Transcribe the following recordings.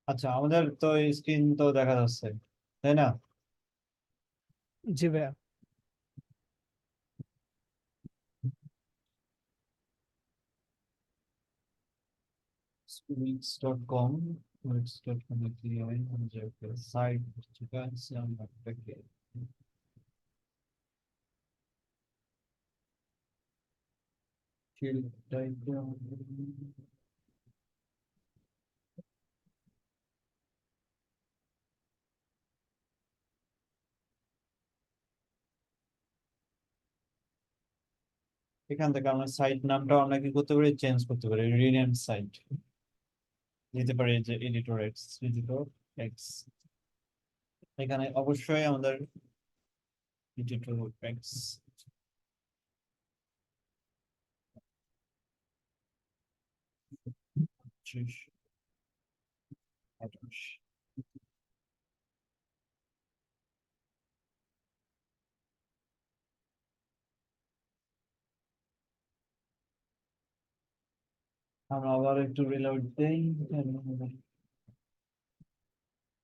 আচ্ছা, আমাদের তো স্ক্রিন তো দেখা যাচ্ছে, তাই না? জি ভাইয়া। wix.com wix.com এ কি হয় যে সাইট যেটা আছে আমরা এটাকে field diagram, এখান থেকে আমরা সাইট নামটা আমরা কি করতে পারি, চেঞ্জ করতে পারি, রিনেম সাইট দিতে পারি, যে এডিটর এক্স। এখানে অবশ্যই আমাদের এডিটর এক্স 25 28 আমরা আবার একটু রিলোড দেই,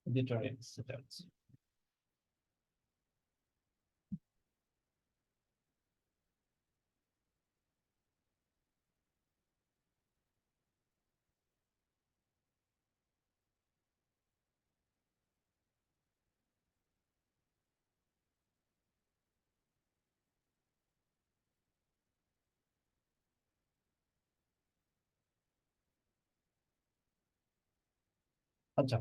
এডিটর এক্স সেটা আছে। আচ্ছা,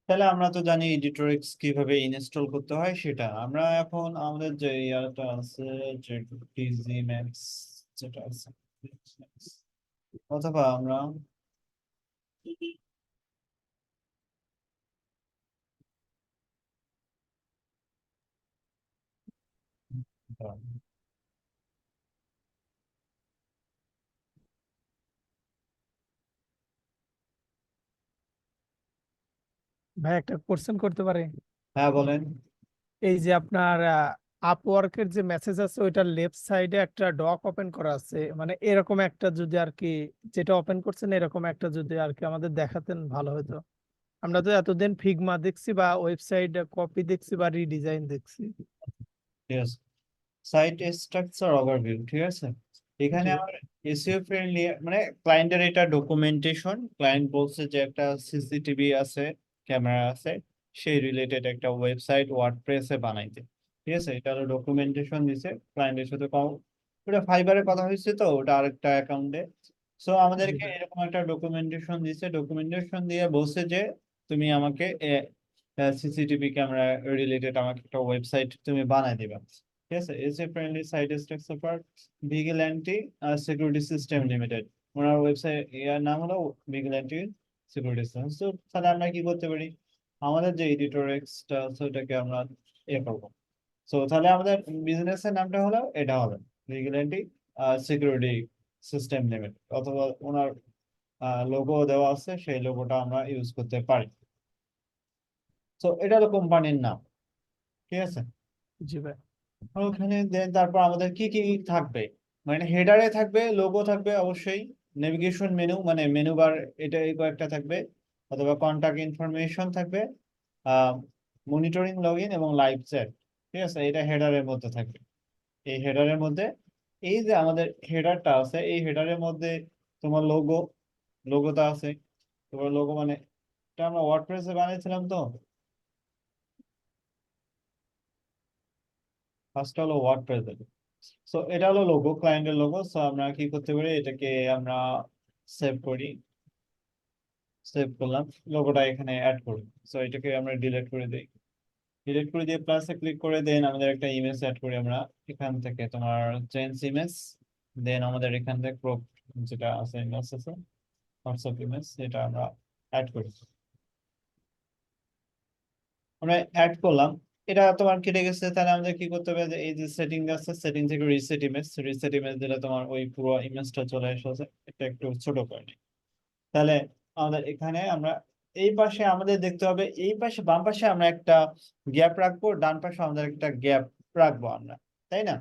তাহলে আমরা তো জানি এডিটর এক্স কিভাবে ইনস্টল করতে হয়, সেটা আমরা এখন আমাদের যে ইয়াটা আছে, যে পিজি ম্যাক্স যেটা আছে, অথবা আমরা ভাই একটা কোশ্চেন করতে পারে? হ্যাঁ বলেন। এই যে আপনার আপওয়ার্কের যে মেসেজ আছে ওইটার লেফট সাইডে একটা ডক ওপেন করা আছে, মানে এরকম একটা যদি আর কি, যেটা ওপেন করছেন এরকম একটা যদি আর কি আমাদের দেখাতেন ভালো হতো। আমরা তো এতদিন ফিগমা দেখছি বা ওয়েবসাইট কপি দেখছি বা রিডিজাইন দেখছি। ঠিক আছে, সাইট স্ট্রাকচার ওভারভিউ, ঠিক আছে। এখানে জি। আমার এসইও ফ্রেন্ডলি, মানে ক্লায়েন্টের এটা ডকুমেন্টেশন, ক্লায়েন্ট বলছে যে একটা সিসিটিভি আছে, ক্যামেরা আছে, সেই রিলেটেড একটা ওয়েবসাইট ওয়ার্ডপ্রেসে বানাইতে। ঠিক আছে, এটা হলো ডকুমেন্টেশন দিছে ক্লায়েন্টের সাথে ওটা ফাইবারে কথা হয়েছে, তো ওটা আরেকটা অ্যাকাউন্টে। সো জি আমাদেরকে ভাই। এরকম একটা ডকুমেন্টেশন দিছে, ডকুমেন্টেশন দিয়ে বলছে যে তুমি আমাকে সিসিটিভি ক্যামেরা রিলেটেড আমাকে একটা ওয়েবসাইট তুমি বানাই দিবা। ঠিক আছে, S A friendly site structure for vigilante security system limited. ওনার ওয়েবসাইট এর নাম হলো ভিজিল্যান্টি সিকিউরিটি সিস্টেম। তো তাহলে আমরা কি করতে পারি, আমাদের যে এডিটর এক্সটা আছে ওটাকে আমরা করবো। সো তাহলে আমাদের বিজনেসের নামটা হলো, এটা হবে ভিজিল্যান্টি সিকিউরিটি সিস্টেম লিমিটেড, অথবা ওনার লোগো দেওয়া আছে, সেই লোগোটা আমরা ইউজ করতে পারি। তো এটা হলো কোম্পানির নাম, ঠিক আছে। জি ভাই। ওখানে তারপর আমাদের কি কি থাকবে, মানে হেডারে থাকবে, লোগো থাকবে অবশ্যই, নেভিগেশন মেনু মানে মেনু বার, এটা এই কয়েকটা থাকবে, অথবা কন্টাক্ট ইনফরমেশন থাকবে, মনিটরিং লগ ইন এবং লাইভ চ্যাট। ঠিক আছে, এটা হেডারের মধ্যে থাকবে। এই হেডারের মধ্যে, এই যে আমাদের হেডারটা আছে, এই হেডারের মধ্যে তোমার লোগোটা আছে। তোমার লোগো মানে, এটা আমরা ওয়ার্ডপ্রেসে বানিয়েছিলাম তো, ফার্স্ট হলো ওয়ার্ডপ্রেস। সো এটা হলো লোগো, ক্লায়েন্টের লোগো। সো আমরা কি করতে পারি, এটাকে আমরা সেভ করি, সেভ করলাম, লোগোটা এখানে অ্যাড করি। সো এটাকে আমরা ডিলিট করে দিই, ডিলিট করে দিয়ে প্লাসে ক্লিক করে দেন আমাদের একটা ইমেজ অ্যাড করি আমরা এখান থেকে, তোমার চেঞ্জ ইমেজ। দেন আমাদের এখান থেকে ক্রপ যেটা আছে, ইমেজ আছে, হোয়াটসঅ্যাপ ইমেজ, এটা আমরা অ্যাড করি। আমরা অ্যাড করলাম, এটা তোমার কেটে গেছে। তাহলে আমাদের কি করতে হবে, যে এই যে সেটিং আছে, সেটিং থেকে রিসেট ইমেজ দিলে তোমার ওই পুরো ইমেজটা চলে এসেছে। এটা একটু ছোট করে নিই। তাহলে আমাদের এখানে আমরা এই পাশে আমাদের দেখতে হবে, এই পাশে বাম পাশে আমরা একটা গ্যাপ রাখবো, ডান পাশে আমাদের একটা গ্যাপ রাখবো আমরা, তাই না?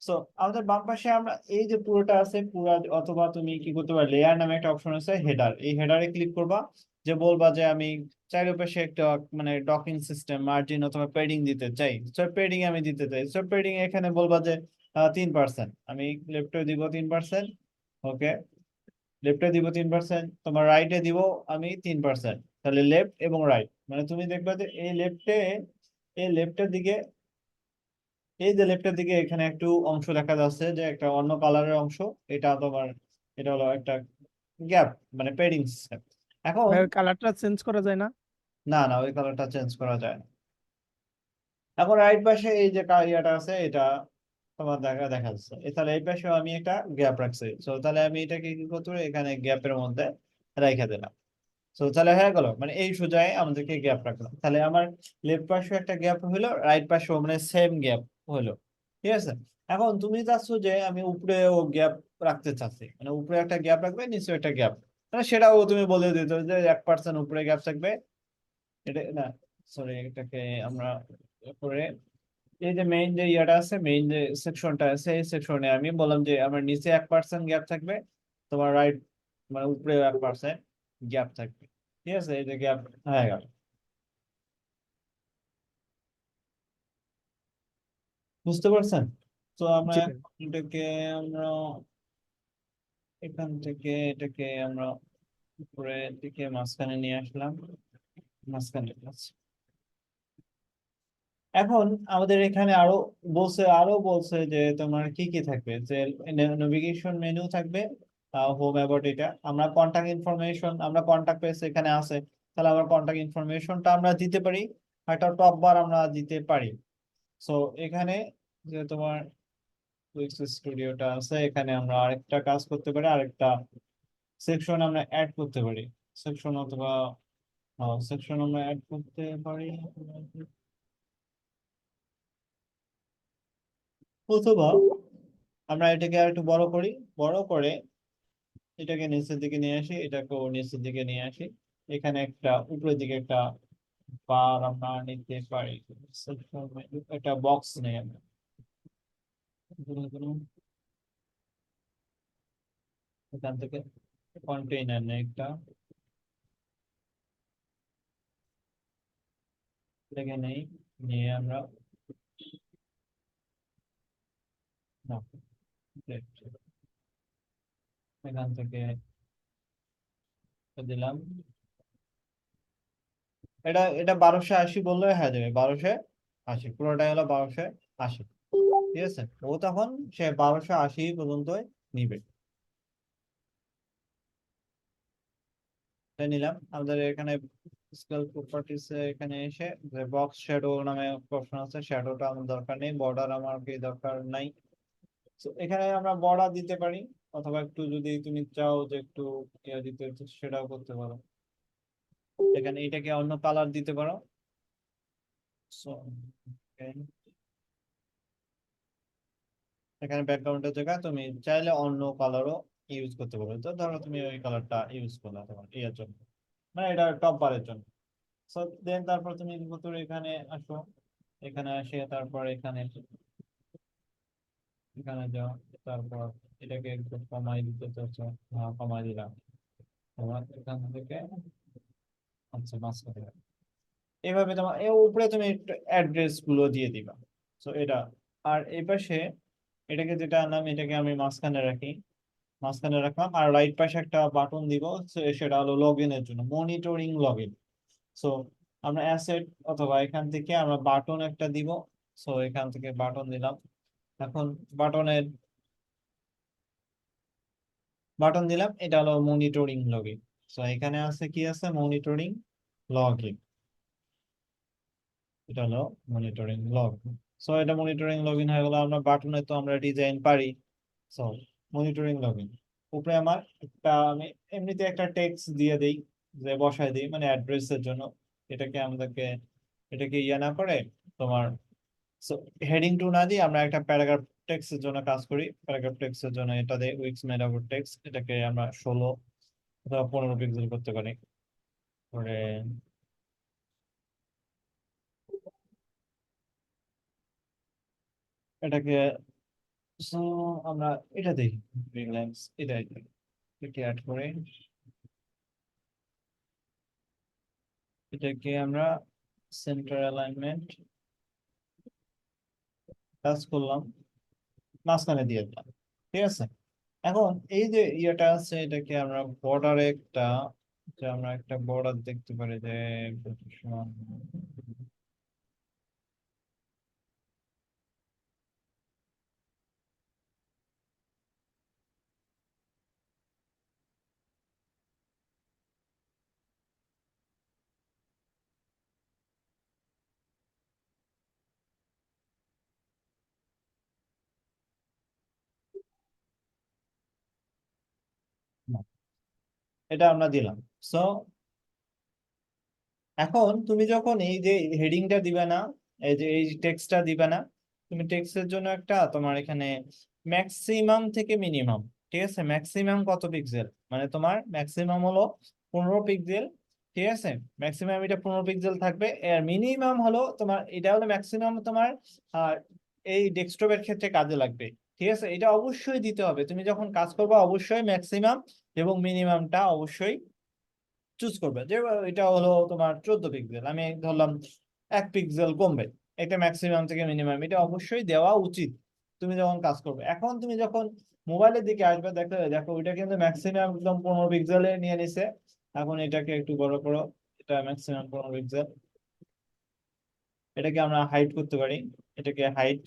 সো আমাদের বাম পাশে আমরা এই যে পুরোটা আছে পুরো, অথবা তুমি কি করতে পারো, লেয়ার নামে একটা অপশন আছে হেডার, এই হেডারে ক্লিক করবা, যে বলবা যে আমি চারিপাশে একটা মানে ডকিং সিস্টেম মার্জিন অথবা পেডিং দিতে চাই, সো পেডিং আমি দিতে চাই, সো পেডিং এখানে বলবা যে 3%, আমি লেফটে দিব 3%, ওকে, লেফটে দিব 3%, তোমার রাইটে দিব আমি 3%, তাহলে লেফট এবং রাইট, মানে তুমি দেখবে যে এই লেফটে, এই লেফটের দিকে, এই যে লেফটের দিকে এখানে একটু অংশ দেখা যাচ্ছে যে একটা অন্য কালারের অংশ, এটা তোমার, এটা হলো একটা গ্যাপ মানে পেডিং সিস্টেম। এখন ভাই ওই কালারটা চেঞ্জ করা যায় না? না না, ওই কালারটা চেঞ্জ করা যায় না। এখন রাইট পাশে এই যে ইয়াটা আছে, এটা তোমার দেখা যাচ্ছে, তাহলে এই পাশেও আমি একটা গ্যাপ রাখছি, তো তাহলে আমি এটাকে কি করতে পারি, এখানে গ্যাপের মধ্যে রেখে দিলাম। তো তাহলে হয়ে গেল, মানে এই সোজায় আমাদেরকে গ্যাপ রাখলাম, তাহলে আমার লেফট পাশে একটা গ্যাপ হলো, রাইট পাশেও মানে সেম গ্যাপ হলো, ঠিক আছে? এখন তুমি চাচ্ছ যে আমি উপরে ও গ্যাপ রাখতে চাচ্ছি, মানে উপরে একটা গ্যাপ রাখবে, নিচে একটা গ্যাপ, মানে সেটাও তুমি বলে দিতে যে 1% উপরে গ্যাপ থাকবে, এটা না, সরি, এটাকে আমরা করে, এই যে মেইন যে ইয়াটা আছে, মেইন যে সেকশনটা আছে, এই সেকশনে আমি বললাম যে আমার নিচে 1% গ্যাপ থাকবে, তোমার রাইট মানে উপরে 1% গ্যাপ থাকবে, ঠিক আছে? এই যে গ্যাপ হয়ে গেল, বুঝতে পারছেন? তো আমরা জি ভাই। এখন এটাকে আমরা এখান থেকে এটাকে আমরা উপরের দিকে মাঝখানে নিয়ে আসলাম, মাঝখানে আছে। এখন আমাদের এখানে আরো বলছে যে তোমার কি কি থাকবে, যে নেভিগেশন মেনু থাকবে, হোম অ্যাবাউট, এটা আমরা কন্টাক্ট ইনফরমেশন, আমরা কন্টাক্ট পেজ এখানে আছে, তাহলে আমার কন্টাক্ট ইনফরমেশনটা আমরা দিতে পারি, একটা টপ বার আমরা দিতে পারি। সো এখানে যে তোমার উইক্স স্টুডিওটা আছে, এখানে আমরা আরেকটা কাজ করতে পারি, আরেকটা সেকশন আমরা অ্যাড করতে পারি, সেকশন অথবা সেকশন আমরা অ্যাড করতে পারি, অথবা আমরা এটাকে আর একটু বড় করি, বড় করে এটাকে নিচের দিকে নিয়ে আসি, এটাকেও নিচের দিকে নিয়ে আসি, এখানে একটা উপরের দিকে একটা বার আমরা নিতে পারি, একটা বক্স নেই আমরা, এখান থেকে কন্টেইনার নেই একটা, এটাকে নেই, নিয়ে আমরা না, এখান থেকে দিলাম, এটা এটা 1280 বললে হয়ে যাবে, 1280, পুরোটাই হলো 1280, ঠিক আছে? ও তখন সে 1280 পর্যন্ত নিবে, এটা নিলাম। আমাদের এখানে স্কেল প্রপার্টিস এখানে এসে যে বক্স শ্যাডো নামে অপশন আছে, শ্যাডোটা আমার দরকার নেই, বর্ডার আমার কি দরকার নাই, তো এখানে আমরা বর্ডার দিতে পারি, অথবা একটু যদি তুমি চাও যে একটু ইয়ে দিতে, তো সেটাও করতে পারো, এখানে এটাকে অন্য কালার দিতে পারো। So, okay, এখানে ব্যাকগ্রাউন্ডের জায়গায় তুমি চাইলে অন্য কালারও ইউজ করতে পারো, তো ধরো তুমি ওই কালারটা ইউজ করলে তোমার ইয়ের জন্য, মানে এটা টপ বারের জন্য। সো দেন তারপর তুমি কি করতে পারো, এখানে আসো, এখানে আসে তারপর এখানে, এখানে যাও, তারপর এটাকে একটু কমাই দিতে চাচ্ছ, হ্যাঁ কমাই দিলাম, তোমার এখান থেকে আচ্ছা মাঝখানে, এইভাবে তোমার এই উপরে তুমি একটু অ্যাড্রেস গুলো দিয়ে দিবা। তো এটা, আর এই পাশে এটাকে যেটা আনলাম, এটাকে আমি মাঝখানে রাখি, মাঝখানে রাখলাম, আর রাইট পাশে একটা বাটন দিব, সেটা হলো লগ ইনের জন্য, মনিটরিং লগ ইন। সো আমরা অ্যাসেট অথবা এখান থেকে আমরা বাটন একটা দিব, সো এখান থেকে বাটন দিলাম। এখন বাটনের বাটন দিলাম, এটা হলো মনিটরিং লগ ইন। সো এখানে আছে কি আছে, মনিটরিং লগ ইন, এটা হলো মনিটরিং লগ। সো এটা মনিটরিং লগ ইন হয়ে গেল, আমরা বাটনে তো আমরা ডিজাইন পারি, সো মনিটরিং লগ ইন। উপরে আমার একটা আমি এমনিতে একটা টেক্সট দিয়ে দেই, যে বসায় দিই মানে অ্যাড্রেসের জন্য, এটাকে আমাদেরকে এটাকে ইয়ে না করে তোমার, সো হেডিং টু না দিয়ে আমরা একটা প্যারাগ্রাফ টেক্সটের জন্য কাজ করি, প্যারাগ্রাফ টেক্সটের জন্য এটা দেয় উইক্স মেটাফোর টেক্সট, এটাকে আমরা 16 অথবা 15 পিক্সেল করতে পারি, পরে এটাকে so আমরা এটা দেখি রিলায়েন্স এটা অ্যাড করে এটাকে আমরা সেন্টার অ্যালাইনমেন্ট টাচ করলাম, মাঝখানে দিয়ে দিলাম। ঠিক আছে, এখন এই যে ইয়েটা আছে এটাকে আমরা বর্ডারে একটা, যে আমরা একটা বর্ডার দেখতে পারি যে position, না, এটা আমরা দিলাম। সো এখন তুমি যখন এই যে হেডিংটা দিবে না, এই যে এই টেক্সটটা দিবে না, তুমি টেক্সটের জন্য একটা তোমার এখানে ম্যাক্সিমাম থেকে মিনিমাম, ঠিক আছে, ম্যাক্সিমাম কত পিক্সেল, মানে তোমার ম্যাক্সিমাম হলো 15 পিক্সেল। ঠিক আছে, ম্যাক্সিমাম এটা 15 পিক্সেল থাকবে, এর মিনিমাম হলো তোমার, এটা হলো ম্যাক্সিমাম তোমার আর এই ডেস্কটপের ক্ষেত্রে কাজে লাগবে। ঠিক আছে, এটা অবশ্যই দিতে হবে, তুমি যখন কাজ করবে অবশ্যই ম্যাক্সিমাম এবং মিনিমামটা অবশ্যই চুজ করবে। যে এটা হলো তোমার 14 পিক্সেল, আমি ধরলাম 1 পিক্সেল কমবে, এটা ম্যাক্সিমাম থেকে মিনিমাম, এটা অবশ্যই দেওয়া উচিত তুমি যখন কাজ করবে। এখন তুমি যখন মোবাইলের দিকে আসবে, দেখো দেখো ওইটা কিন্তু ম্যাক্সিমাম একদম 15 পিক্সেলে নিয়ে নিছে। এখন এটাকে একটু বড় করো, এটা ম্যাক্সিমাম 15 পিক্সেল, এটাকে আমরা হাইট করতে পারি, এটাকে হাইট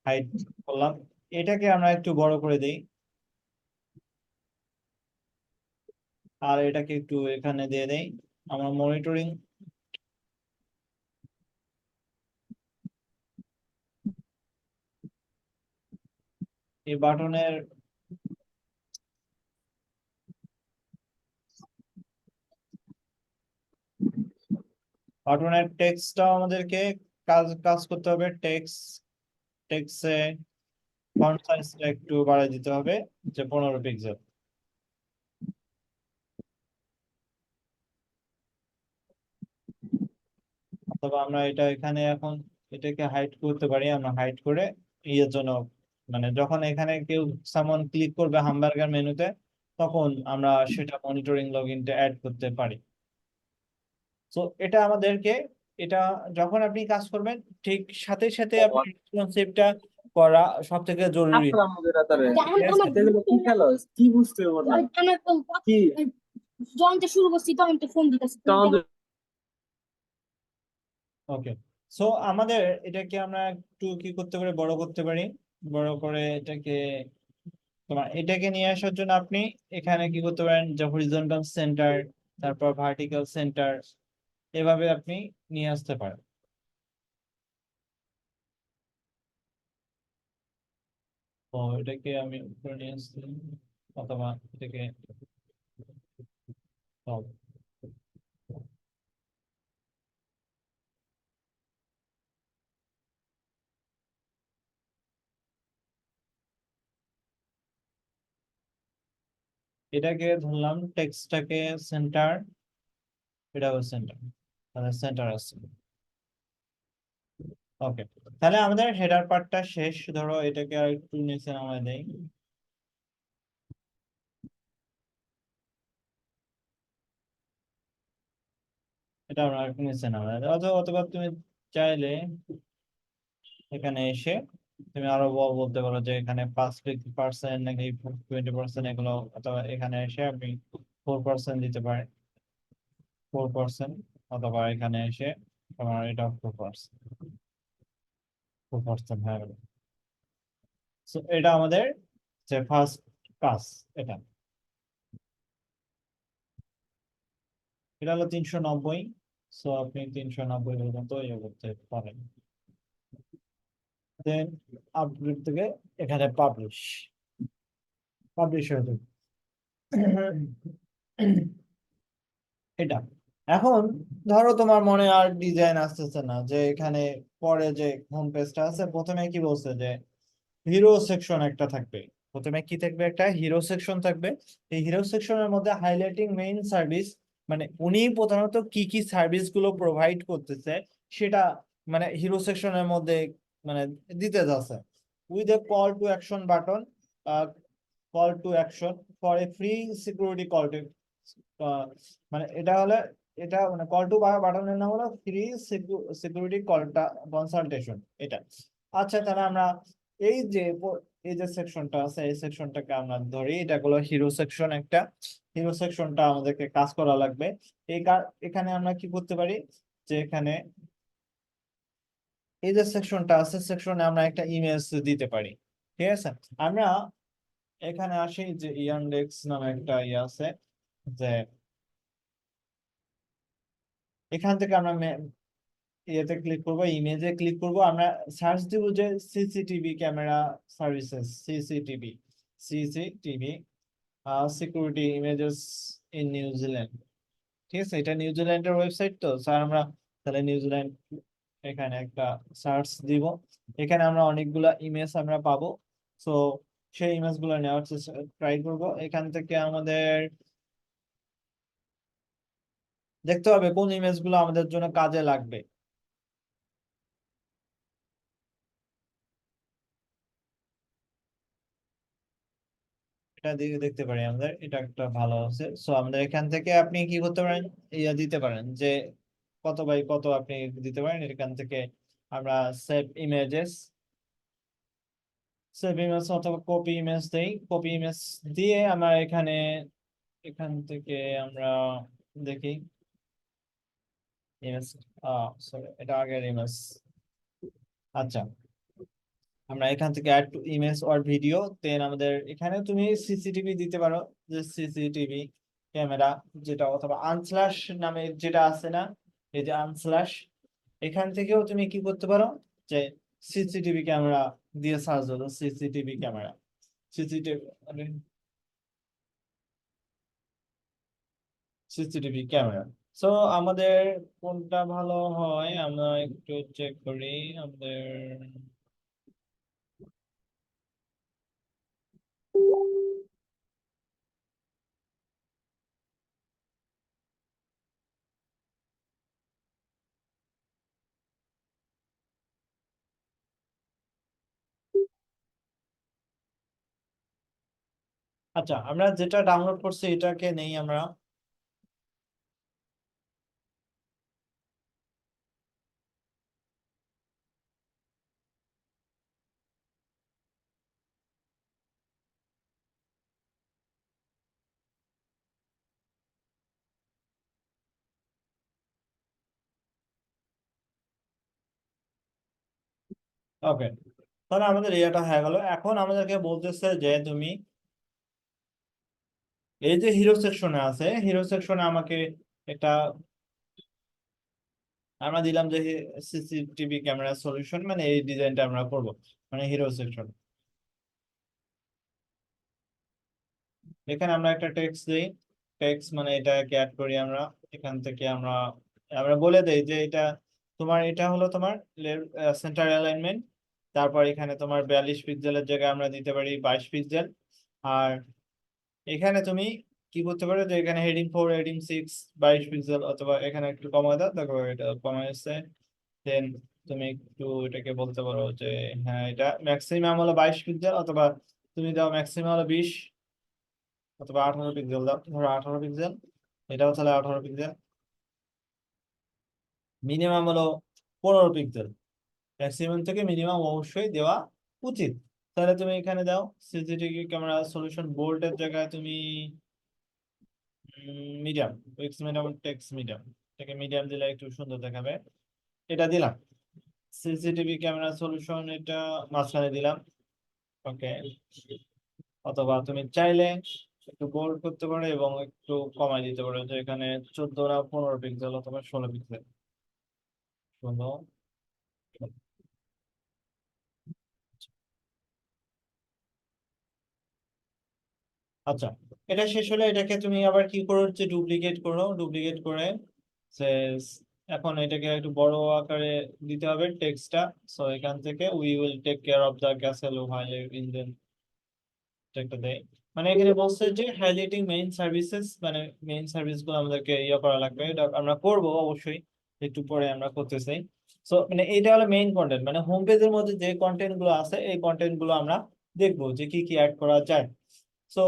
হাইট করলাম, এটাকে আমরা একটু বড় করে দিই, আর এটাকে একটু এখানে দিয়ে দেই। আমরা মনিটরিং এই বাটনের টেক্সটটাও আমাদেরকে কাজ কাজ করতে হবে, টেক্সটে ফন্ট সাইজটা একটু বাড়ায় দিতে হবে, যে 15 পিক্সেল। অথবা আমরা এটা এখানে এখন এটাকে হাইড করতে পারি, আমরা হাইড করে ইয়ের জন্য, মানে যখন এখানে কেউ সামন ক্লিক করবে হামবার্গার মেনুতে, তখন আমরা সেটা মনিটরিং লগইনটা অ্যাড করতে পারি। তো এটা আমাদেরকে, এটা যখন আপনি কাজ করবেন ঠিক সাথে সাথে আপনি রেসপন্সিভটা করা সব থেকে জরুরি। আসসালাম মোদের ঠিক আছে? এগুলো কি খেলো কি বুঝতে পারলাম কি যখন তো শুরু করছি তখন তো ফোন দিতেছি তখন তো ওকে, সো আমাদের এটাকে আমরা একটু কি করতে পারি, বড় করতে পারি, বড় করে এটাকে তোমার এটাকে নিয়ে আসার জন্য আপনি এখানে কি করতে পারেন, যে হরিজন্টাল সেন্টার, তারপর ভার্টিক্যাল সেন্টার, এভাবে আপনি নিয়ে আসতে পারেন। তো এটাকে আমি উপরে নিয়ে আসছি, অথবা এটাকে সব এটাকে ধরলাম টেক্সটটাকে সেন্টার, এটাও সেন্টার, তাহলে সেন্টার আছে। ওকে, তাহলে আমাদের হেডার পার্টটা শেষ। ধরো এটাকে আর একটু নিচে নামায় দেই, এটা আমরা একটু নিচে নামায় দেই। অথবা অথবা তুমি চাইলে এখানে এসে তুমি আরো বলতে পারো যে এখানে 5% নাকি 20% এগুলো, অথবা এখানে এসে আপনি 4% দিতে পারেন, 4%, অথবা এখানে এসে তোমার এটা 4%, 4% হয়ে গেল। So, এটা আমাদের যে ফার্স্ট কাজ, এটা এটা হলো 390। সো আপনি 390 পর্যন্ত ইয়ে করতে পারেন, দেন আপগ্রেড থেকে এখানে পাবলিশ হয়ে যাবে এটা। এখন ধরো তোমার মনে আর ডিজাইন আসতেছে না, যে এখানে পরে যে হোম পেজটা আছে, প্রথমে কি বলছে যে হিরো সেকশন একটা থাকবে, প্রথমে কি থাকবে, একটা হিরো সেকশন থাকবে। এই হিরো সেকশনের মধ্যে হাইলাইটিং মেইন সার্ভিস মানে উনি প্রধানত কি কি সার্ভিস গুলো প্রোভাইড করতেছে সেটা মানে হিরো সেকশনের মধ্যে মানে দিতে যাচ্ছে with a call to action button, call to action for a free security call to, মানে এটা হলে এটা মানে কল টু বাটনের নাম হলো ফ্রি সিকিউরিটি কলটা কনসালটেশন এটা। আচ্ছা তাহলে আমরা এই যে এই যে সেকশনটা আছে এই সেকশনটাকে আমরা ধরি, এটা হলো হিরো সেকশন একটা। হিরো সেকশনটা আমাদেরকে কাজ করা লাগবে। এখানে আমরা কি করতে পারি যে এখানে এই যে সেকশনটা আছে সেকশনে আমরা একটা ইমেজ দিতে পারি, ঠিক আছে। আমরা এখানে আসি যে ইয়ান্ডেক্স নামে একটা ইয়ে আছে, যে এখান থেকে আমরা ইয়েতে ক্লিক করব, ইমেজে ক্লিক করব, আমরা সার্চ দিব যে CCTV camera services, CCTV security images in New Zealand, ঠিক আছে। এটা নিউজিল্যান্ডের ওয়েবসাইট, তো স্যার আমরা তাহলে নিউজিল্যান্ড এখানে একটা সার্চ দিব। এখানে আমরা অনেকগুলা ইমেজ আমরা পাবো, সো সেই ইমেজ গুলো নেওয়ার ট্রাই করব। এখান থেকে আমাদের দেখতে হবে কোন ইমেজ গুলো আমাদের জন্য কাজে লাগবে। এটা দিকে দেখতে পারি আমাদের এটা একটা ভালো আছে, সো আমাদের এখান থেকে আপনি কি করতে পারেন, ইয়া দিতে পারেন যে কত বাই কত আপনি দিতে পারেন। এখান থেকে আমরা সেভ ইমেজেস, সেভ ইমেজ অথবা কপি ইমেজ দেই, কপি ইমেজ দিয়ে আমরা এখানে এখান থেকে আমরা দেখি ইমেজ, সরি এটা আগের ইমেজ। আচ্ছা আমরা এখান থেকে add to image or video, then আমাদের এখানে তুমি সিসিটিভি দিতে পারো, যে সিসিটিভি ক্যামেরা যেটা, অথবা আনস্ল্যাশ নামে যেটা আছে না, এই যে আনস্ল্যাশ, এখান থেকেও তুমি কি করতে পারো যে সিসিটিভি ক্যামেরা দিয়ে সার্চ হলো CCTV camera, CCTV camera. So আমাদের কোনটা ভালো হয় আমরা একটু চেক করি আমাদের। আচ্ছা আমরা যেটা ডাউনলোড করছি এটাকে নেই আমরা। ওকে, তাহলে আমাদের ইয়েটা হয়ে গেল। এখন আমাদেরকে বলতেছে যে তুমি এই যে হিরো সেকশনে আছে, হিরো সেকশনে আমাকে একটা আমরা দিলাম যে সিসিটিভি ক্যামেরা সলিউশন, মানে এই ডিজাইনটা আমরা করব, মানে হিরো সেকশন। এখানে আমরা একটা টেক্সট দিই, টেক্সট মানে এটাকে অ্যাড করি আমরা। এখান থেকে আমরা আমরা বলে দেই যে এটা তোমার, এটা হলো তোমার সেন্টার অ্যালাইনমেন্ট। তারপর এখানে তোমার 42 পিক্সেলের জায়গায় আমরা দিতে পারি 22 পিক্সেল। আর এখানে তুমি কি করতে পারো যে এখানে হেডিং 4 হেডিং 6 22 পিক্সেল, অথবা এখানে একটু কমায় দাও, দেখো এটা কমায় এসছে। দেন তুমি একটু এটাকে বলতে পারো যে হ্যাঁ এটা ম্যাক্সিমাম হলো 22 পিক্সেল, অথবা তুমি দাও ম্যাক্সিমাম হলো 20, অথবা 18 পিক্সেল দাও, ধরো 18 পিক্সেল, এটাও তাহলে 18 পিক্সেল। মিনিমাম হলো 15 পিক্সেল, ম্যাক্সিমাম থেকে মিনিমাম অবশ্যই দেওয়া উচিত। তাহলে তুমি এখানে দাও সিসিটিভি ক্যামেরা সলিউশন বোল্টের জায়গায় তুমি medium, weeks medium text medium, এটাকে মিডিয়াম দিলে একটু সুন্দর দেখাবে। এটা দিলাম সিসিটিভি ক্যামেরা সলিউশন, এটা মাঝখানে দিলাম। ওকে, অথবা তুমি চাইলে একটু বোল্ড করতে পারো এবং একটু কমাই দিতে পারো, যে এখানে 14 না 15 পিক্সেল অথবা 16 পিক্সেল। 16। আচ্ছা এটা শেষ হলে এটাকে তুমি আবার কি করো, যে ডুপ্লিকেট করো, ডুপ্লিকেট করে সে এখন এটাকে একটু বড় আকারে দিতে হবে টেক্সটটা। সো এখান থেকে we will take care of the castle over engine একটা দেয়, মানে এখানে বলছে যে হাইলাইটিং মেইন সার্ভিসেস, মানে মেইন সার্ভিস গুলো আমাদেরকে ইয়ে করা লাগবে, এটা আমরা করব অবশ্যই, একটু পরে আমরা করতেছি। সো মানে এটা হলো মেইন কন্টেন্ট, মানে হোম পেজের মধ্যে যে কন্টেন্ট গুলো আছে এই কন্টেন্ট গুলো আমরা দেখবো যে কি কি অ্যাড করা যায়। সো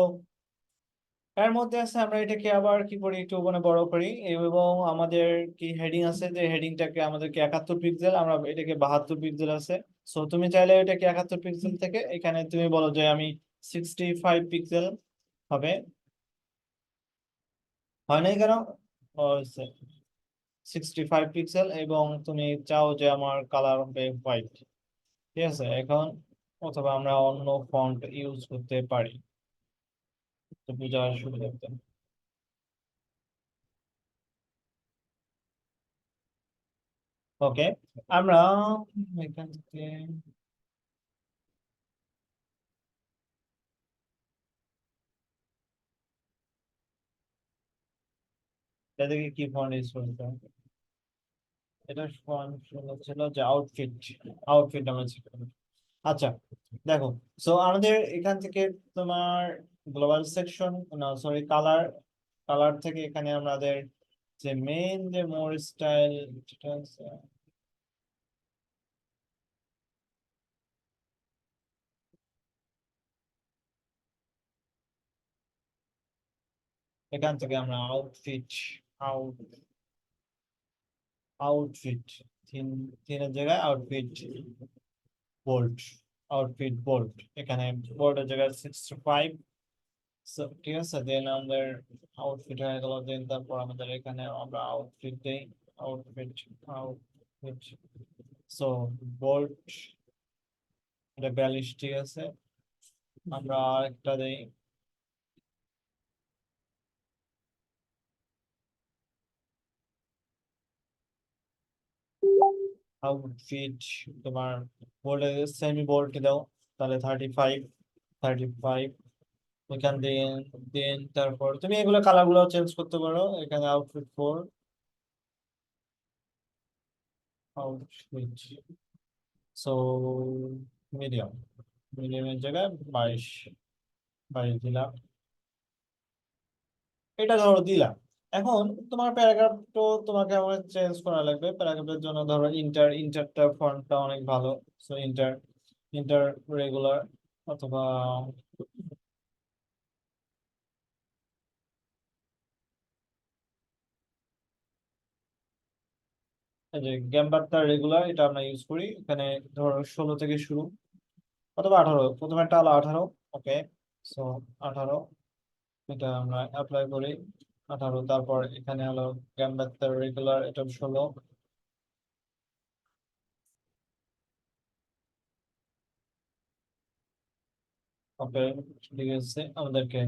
এর মধ্যে আছে আমরা এটাকে আবার কি করি, একটু মানে বড় করি, এবং আমাদের কি হেডিং আছে, যে হেডিংটাকে আমাদেরকে 71 পিক্সেল, আমরা এটাকে 72 পিক্সেল আছে। সো তুমি চাইলে এটাকে 71 পিক্সেল থেকে এখানে তুমি বলো যে আমি 65 পিক্সেল হবে, হয় নাই কেন, 65 পিক্সেল, এবং তুমি চাও যে আমার কালার হবে হোয়াইট, ঠিক আছে। এখন অথবা আমরা অন্য ফন্ট ইউজ করতে পারি, তো বোঝার সুবিধার্থে। ওকে, আমরা এখান থেকে এটাকে কি ফন্ট ইউজ করতে হবে? এটা ফন্ট ছিল যে আউটফিট, আউটফিট আমরা ছিল। আচ্ছা, দেখো, সো আমাদের এখান থেকে তোমার গ্লোবাল সেকশন, না সরি কালার, কালার থেকে এখানে আমাদের যে মেইন যে মোর স্টাইল, যেটা আছে, এখান থেকে আমরা আউটফিট, আউট আউটফিট তিন, তিনের জায়গায় আউটফিট বোল্ট, আউটফিট বোল্ট, এখানে বোল্টের জায়গায় 65। ঠিক আছে, দেন আমাদের আউটফিট হয়ে গেল, দেন তারপর আমাদের এখানে আমরা আউটফিট দেই, আউটফিট, আউটফিট, সো বোল্ট, এটা 42, ঠিক আছে। আমরা আরেকটা দেই, আউটফিট তোমার বোল্টে সেমি বোল্ট দাও, তাহলে 35, 35 এখান দিয়ে, দেন তারপর তুমি এগুলো কালার গুলো চেঞ্জ করতে পারো, এখানে আউটফিট 4, আউটফিট, সো মিডিয়াম, মিডিয়ামের জায়গায় 22, 22 দিলাম, এটা ধরো দিলাম। এখন তোমার প্যারাগ্রাফ তো তোমাকে আমার চেঞ্জ করা লাগবে, প্যারাগ্রাফের জন্য ধরো ইন্টারটা ফন্টটা অনেক ভালো, সো ইন্টার, ইন্টার রেগুলার, অথবা এই যে গ্যাম্বারটা রেগুলার, এটা আমরা ইউজ করি এখানে, ধরো 16 থেকে শুরু, অথবা 18, প্রথমে একটা হলো 18, ওকে, সো 18 এটা আমরা অ্যাপ্লাই করি, 18, তারপর এখানে হলো গ্যাম্বারটা রেগুলার, এটা 16, ওকে, ঠিক আছে। আমাদেরকে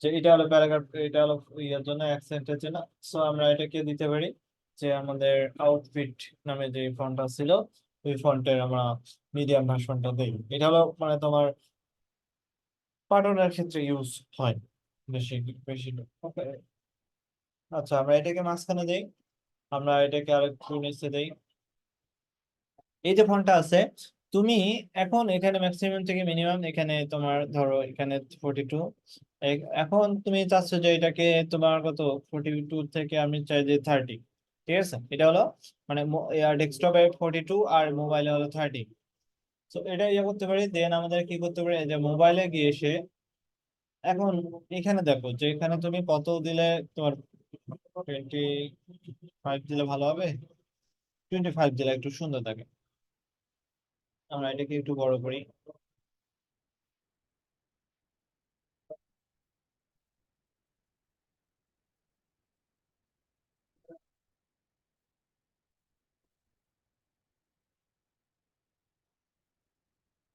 যে এটা হলো প্যারাগ্রাফ, এটা হলো ইয়ার জন্য অ্যাকসেন্টের জন্য, সো আমরা এটাকে দিতে পারি যে আমাদের আউটফিট নামে যে ফন্টটা ছিল ওই ফন্টের আমরা মিডিয়াম ভার্সনটা দেই, এটা হলো মানে তোমার পাঠানোর ক্ষেত্রে ইউজ হয় বেশি, বেশি। ওকে, আচ্ছা, আমরা এটাকে মাঝখানে দেই, আমরা এটাকে আরেকটু নিচে দেই, এই যে ফন্টটা আছে, তুমি এখন এখানে ম্যাক্সিমাম থেকে মিনিমাম, এখানে তোমার ধরো এখানে 42, এখন তুমি চাচ্ছ যে এটাকে তোমার কত, 42 থেকে আমি চাই যে 30, ঠিক আছে। এটা হলো মানে ডেস্কটপে 42 আর মোবাইলে হলো 30। তো এটা ইয়ে করতে পারি, দেন আমাদের কি করতে পারি, এই যে মোবাইলে গিয়ে এসে এখন এখানে দেখো যে এখানে তুমি কত দিলে তোমার, 25 দিলে ভালো হবে, 25 দিলে একটু সুন্দর থাকে। আমরা এটাকে একটু বড় করি,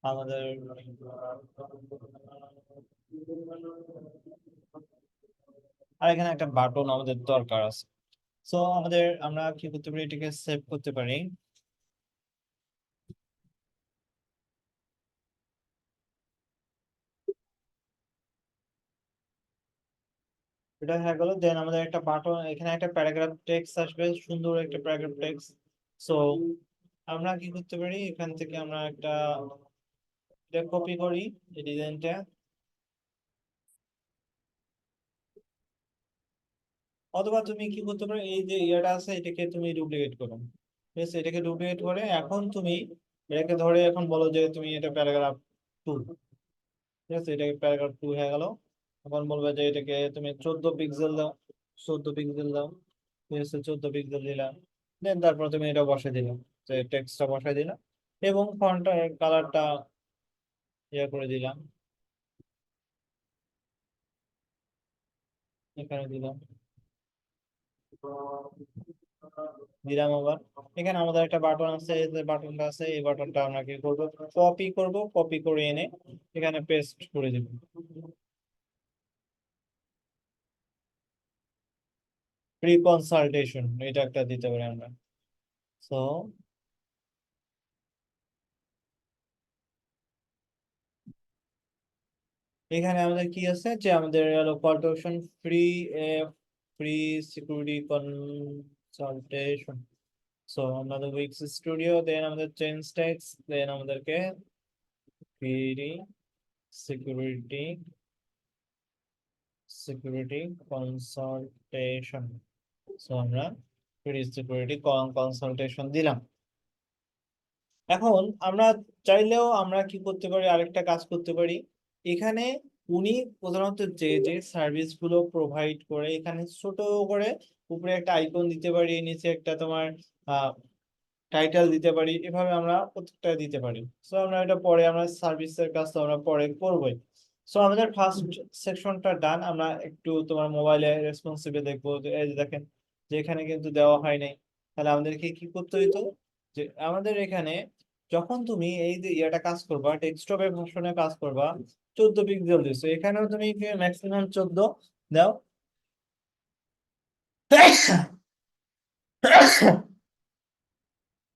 আমাদের আর এখানে একটা বাটন আমাদের দরকার আছে। সো আমাদের আমরা কি করতে পারি, এটাকে সেভ করতে পারি, এটা হয়ে গেল। দেন আমাদের একটা বাটন, এখানে একটা প্যারাগ্রাফ টেক্সট আসবে, সুন্দর একটা প্যারাগ্রাফ টেক্সট। সো আমরা কি করতে পারি, এখান থেকে আমরা একটা এটা কপি করি, এই ডিজাইনটা, অথবা তুমি কি করতে পারো, এই যে ইয়াটা আছে এটাকে তুমি ডুপ্লিকেট করো, ঠিক আছে, এটাকে ডুপ্লিকেট করে এখন তুমি এটাকে ধরে এখন বলো যে তুমি এটা প্যারাগ্রাফ 2, ঠিক আছে, এটাকে প্যারাগ্রাফ 2 হয়ে গেল। এখন বলবে যে এটাকে তুমি 14 পিক্সেল দাও, 14 পিক্সেল দাও, ঠিক আছে, 14 পিক্সেল দিলাম। দেন তারপর তুমি এটা বসাই দিলাম, যে টেক্সটটা বসাই দিলাম এবং ফন্টের কালারটা ইয়ে করে দিলাম, এখানে দিলাম, দিলাম আবার। এখানে আমাদের একটা বাটন আছে, এই যে বাটনটা আছে, এই বাটনটা আমরা কি করবো, কপি করব, কপি করে এনে এখানে পেস্ট করে দেব। প্রি কনসালটেশন এটা একটা দিতে পারি আমরা। সো এখানে আমাদের কি আছে, যে আমাদের হলো call to action, free free security consultation. So আমরা দেবো উইক্স স্টুডিও, দেন আমাদের চেঞ্জ ট্যাক্স, দেন আমাদেরকে free security security consultation. So আমরা ফ্রি সিকিউরিটি কনসালটেশন দিলাম। এখন আমরা চাইলেও আমরা কি করতে পারি, আরেকটা কাজ করতে পারি। এখানে উনি প্রধানত যে যে সার্ভিস গুলো প্রোভাইড করে, এখানে ছোট করে উপরে একটা আইকন দিতে পারি, নিচে একটা তোমার টাইটেল দিতে পারি, এভাবে আমরা প্রত্যেকটা দিতে পারি। সো আমরা এটা পরে, আমরা সার্ভিসের কাজ তো আমরা পরে করবোই। সো আমাদের ফার্স্ট সেকশনটা ডান। আমরা একটু তোমার মোবাইলে রেসপন্সিভে দেখবো, যে এই যে দেখেন যে এখানে কিন্তু দেওয়া হয় নাই। তাহলে আমাদেরকে কি করতে হইতো, যে আমাদের এখানে যখন তুমি এই যে ইয়েটা কাজ করবা, ডেস্কটপের ভার্সনে কাজ করবা, 14 পিক্সেল দিছো, এখানেও তুমি ম্যাক্সিমাম 14 দাও।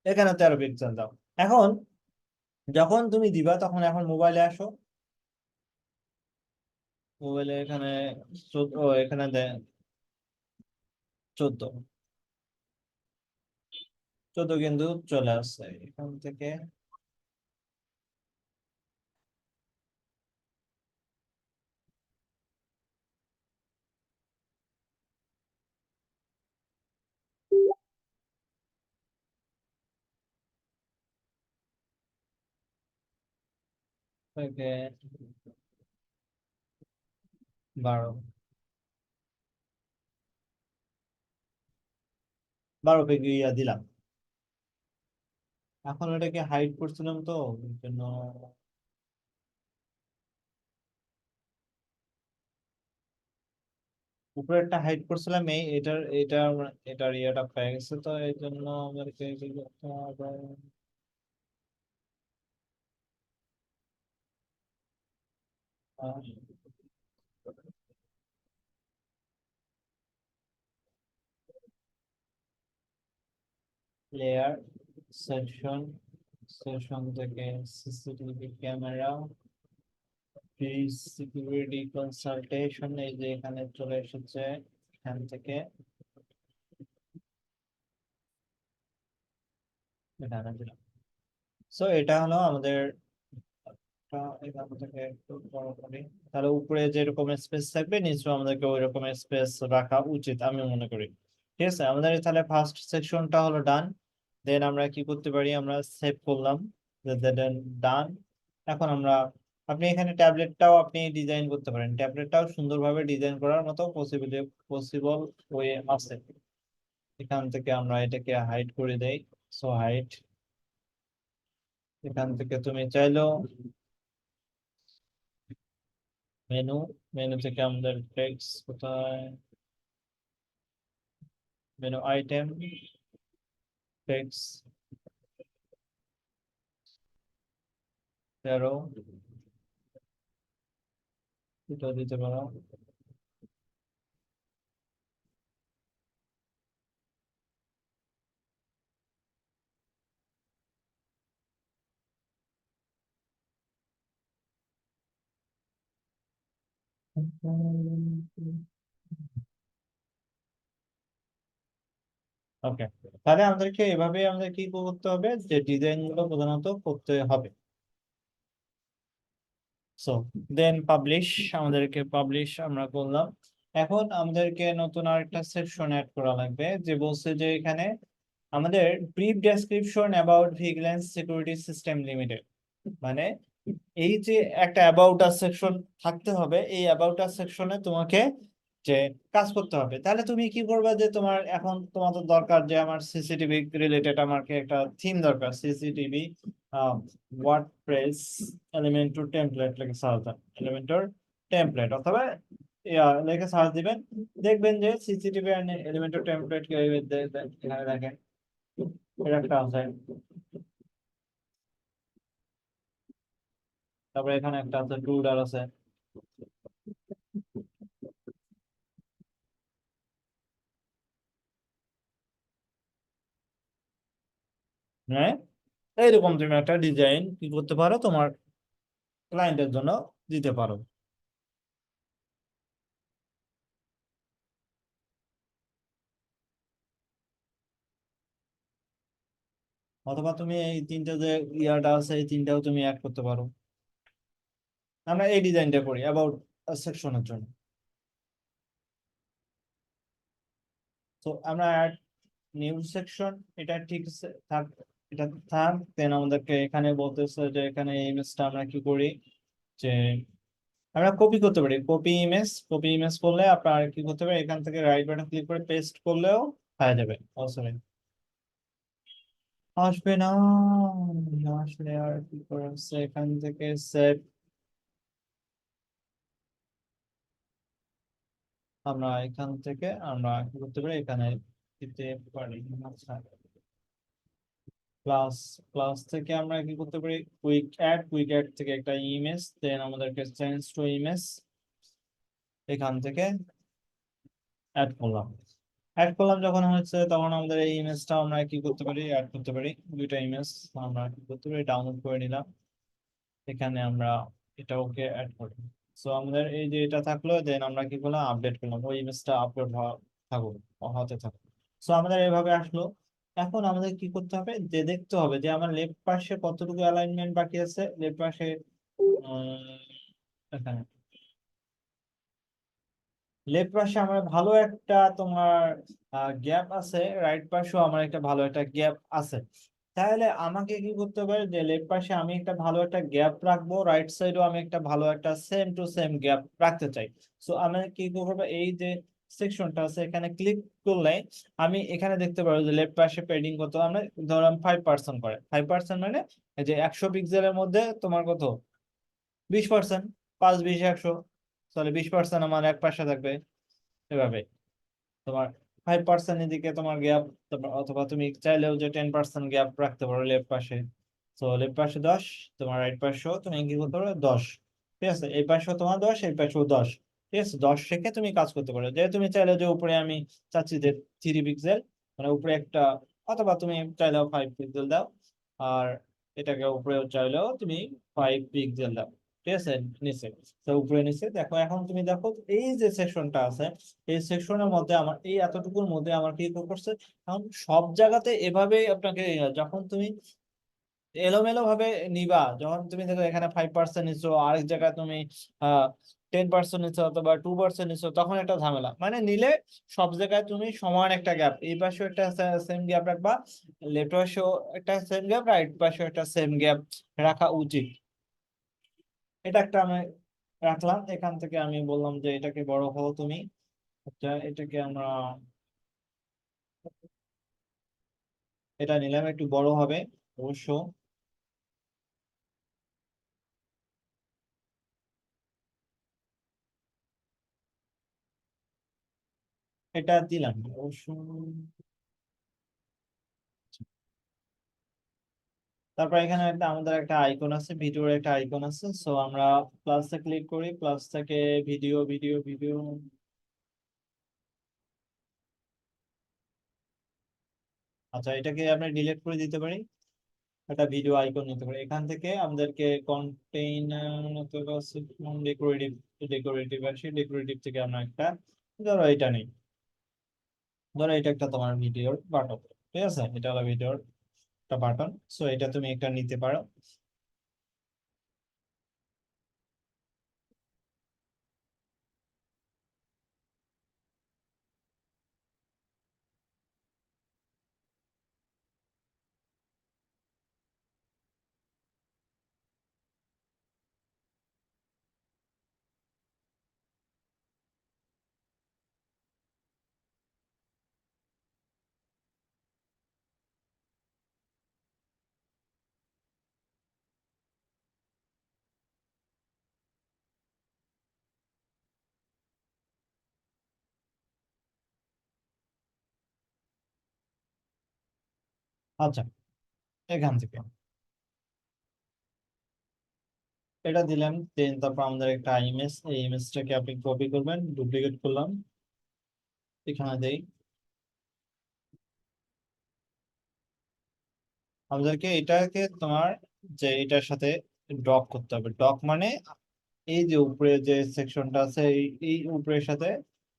এখানে 13 পিক্সেল দাও। এখন যখন তুমি দিবা তখন এখন মোবাইলে আসো, মোবাইলে এখানে এখানে দেয় 14, 14 কিন্তু চলে আসছে এখান থেকে। থেকে 12, 12 পেগে ইয়া দিলাম। এখন ওটাকে হাইড করছিলাম তো এর জন্য উপরে একটা হাইড করছিলাম, এটার ইয়েটা পেয়ে গেছে, তো এই জন্য আমাদেরকে কি করতে হবে, লেয়ার, সেকশন, সেকশন থেকে সিসিটিভি ক্যামেরা, সিকিউরিটি কনসালটেশন, এই যে এখানে চলে এসেছে, এখান থেকে এখানে দিলাম। সো এটা হলো আমাদের এখান থেকে একটু বড় করি, তাহলে উপরে যেরকম স্পেস থাকবে নিচেও আমাদেরকে ওই রকম স্পেস রাখা উচিত আমি মনে করি। ঠিক আছে, আমাদের তাহলে ফার্স্ট সেকশনটা হলো ডান। দেন আমরা কি করতে পারি, আমরা সেভ করলাম, ডান। এখন আমরা, আপনি এখানে ট্যাবলেটটাও আপনি ডিজাইন করতে পারেন, ট্যাবলেটটাও সুন্দরভাবে ডিজাইন করার মতো পসিবল ওয়ে আছে। এখান থেকে আমরা এটাকে হাইড করে দেই। সো হাইড, এখান থেকে তুমি চাইলেও মেনু, মেনু থেকে আমাদের টেক্সট কোথায়, মেনু আইটেম, টেক্সট 13 এটা দিতে পারো। ওকে, তাহলে আমাদেরকে এভাবে আমাদের কি করতে হবে, যে ডিজাইন গুলো প্রধানত করতে হবে। সো দেন পাবলিশ, আমাদেরকে পাবলিশ আমরা করলাম। এখন আমাদেরকে নতুন আরেকটা সেকশন অ্যাড করা লাগবে, যে বলছে যে এখানে আমাদের brief description about vigilance security system limited, মানে এই যে একটা অ্যাবাউট আস সেকশন থাকতে হবে, এই অ্যাবাউট আস সেকশনে তোমাকে যে কাজ করতে হবে। তাহলে তুমি কি করবে, যে তোমার এখন তোমার তো দরকার যে আমার সিসিটিভি রিলেটেড আমাকে একটা থিম দরকার, সিসিটিভি ওয়ার্ডপ্রেস এলিমেন্টর টেমপ্লেট লিখে সার্চ দেন, এলিমেন্টর টেমপ্লেট অথবা লিখে সার্চ দিবেন, দেখবেন যে সিসিটিভি এলিমেন্টর টেমপ্লেট এখানে দেখেন এটা একটা আছে, তারপরে এখানে একটা আছে টুলডার আছে। হ্যাঁ, এইরকম তুমি একটা ডিজাইন কি করতে পারো, তোমার ক্লায়েন্টের জন্য দিতে পারো। অথবা তুমি এই তিনটা যে ইয়াটা আছে এই তিনটাও তুমি অ্যাড করতে পারো। আমরা এই ডিজাইনটা করি অ্যাবাউট সেকশনের জন্য। তো আমরা অ্যাড নিউ সেকশন, এটা ঠিক আছে থাক, এটা থাক। দেন আমাদেরকে এখানে বলতেছে যে এখানে ইমেজটা আমরা কি করি, যে আমরা কপি করতে পারি, কপি ইমেজ করলে আপনার কি করতে পারে, এখান থেকে রাইট বাটন ক্লিক করে পেস্ট করলেও হয়ে যাবে। সরি, আসবে না, না আসলে আর কি করে হচ্ছে, এখান থেকে সেভ আমরা এখান থেকে আমরা কি করতে পারি, এখানে দিতে পারি। আচ্ছা, প্লাস প্লাস থেকে আমরা কি করতে পারি, কুইক অ্যাড থেকে একটা ইমেজ, দেন আমাদেরকে চেঞ্জ টু ইমেজ এখান থেকে অ্যাড করলাম যখন হচ্ছে, তখন আমাদের এই ইমেজটা আমরা কি করতে পারি, অ্যাড করতে পারি। দুইটা ইমেজ আমরা কি করতে পারি, ডাউনলোড করে নিলাম, এখানে আমরা এটা ওকে অ্যাড করি। সো আমাদের এই যে এটা থাকলো, দেন আমরা কি করলাম, আপডেট করলাম, ওই ইমেজটা আপলোড থাকুক, হতে থাকুক। সো আমাদের এভাবে আসলো। এখন আমাদের কি করতে হবে, যে দেখতে হবে যে আমার লেফট পাশে কতটুকু অ্যালাইনমেন্ট বাকি আছে, লেফট পাশে এখানে লেফট পাশে আমার ভালো একটা তোমার গ্যাপ আছে, রাইট পাশেও আমার একটা ভালো একটা গ্যাপ আছে। তাহলে আমাকে কি করতে হবে, যে লেফট পাশে আমি একটা ভালো একটা গ্যাপ রাখবো, রাইট সাইডেও আমি একটা ভালো একটা সেম টু সেম গ্যাপ রাখতে চাই। সো আমি কি করবো, এই যে সেকশনটা আছে এখানে ক্লিক করলে আমি এখানে দেখতে পারবো যে লেফট পাশে পেডিং কত, আমরা ধরলাম 5% করে, 5% মানে এই যে 100 পিক্সেলের মধ্যে তোমার কত, 20%, 5 20 100, তাহলে 20% আমার এক পাশে থাকবে। এভাবে তোমার 5% এদিকে তোমার গ্যাপ, অথবা তুমি চাইলেও যে 10% গ্যাপ রাখতে পারো লেফট পাশে। তো লেফট পাশে 10, তোমার রাইট পাশেও তুমি কি করতে পারো 10, ঠিক আছে, এই পাশেও তোমার 10, এই পাশেও 10, ঠিক আছে। 10 রেখে তুমি কাজ করতে পারো, যে তুমি চাইলে যে উপরে আমি চাচ্ছি যে 3 পিক্সেল, মানে উপরে একটা, অথবা তুমি চাইলেও 5 পিক্সেল দাও, আর এটাকে উপরেও চাইলেও তুমি 5 পিক্সেল দাও, ঠিক আছে। নিচে, তো উপরে নিচে দেখো, এখন তুমি দেখো এই যে সেকশনটা আছে, এই সেকশনের মধ্যে আমার এই এতটুকুর মধ্যে আমার কি করছে, এখন সব জায়গাতে এভাবে আপনাকে যখন তুমি এলোমেলো ভাবে নিবা, যখন তুমি দেখো এখানে 5% নিচ্ছ, আরেক জায়গায় তুমি 10% নিচ্ছ অথবা 2% নিচ্ছ, তখন একটা ঝামেলা, মানে নিলে সব জায়গায় তুমি সমান একটা গ্যাপ, এই পাশেও একটা সেম গ্যাপ রাখবা, লেফট পাশেও একটা সেম গ্যাপ, রাইট পাশেও একটা সেম গ্যাপ রাখা উচিত। এটা একটা আমি রাখলাম, এখান থেকে আমি বললাম যে এটাকে বড় হও তুমি। আচ্ছা, এটাকে আমরা এটা নিলাম, একটু বড় হবে অবশ্য। এটা দিলাম অবশ্য। তারপর এখানে একটা আমাদের একটা আইকন আছে, ভিডিওর একটা আইকন আছে। সো আমরা প্লাসে ক্লিক করি, প্লাস থেকে ভিডিও ভিডিও ভিডিও, আচ্ছা এটাকে আমরা ডিলিট করে দিতে পারি, একটা ভিডিও আইকন নিতে পারি। এখান থেকে আমাদেরকে ডেকোরেটিভ ডেকোরেটিভ আসি, ডেকোরেটিভ থেকে আমরা একটা, ধরো এটা নেই, ধরো এটা একটা তোমার ভিডিওর বাটন, ঠিক আছে, এটা হলো ভিডিওর একটা বাটন। সো এটা তুমি একটা নিতে পারো। আচ্ছা, এখান থেকে এটা দিলাম, দেন তারপর আমাদের একটা ইমেজ, এই ইমেজটাকে আপনি কপি করবেন, ডুপ্লিকেট করলাম, এখানে দেই। আমাদেরকে এটাকে তোমার যে এটার সাথে ডক করতে হবে। ডক মানে এই যে উপরে যে সেকশনটা আছে, এই উপরের সাথে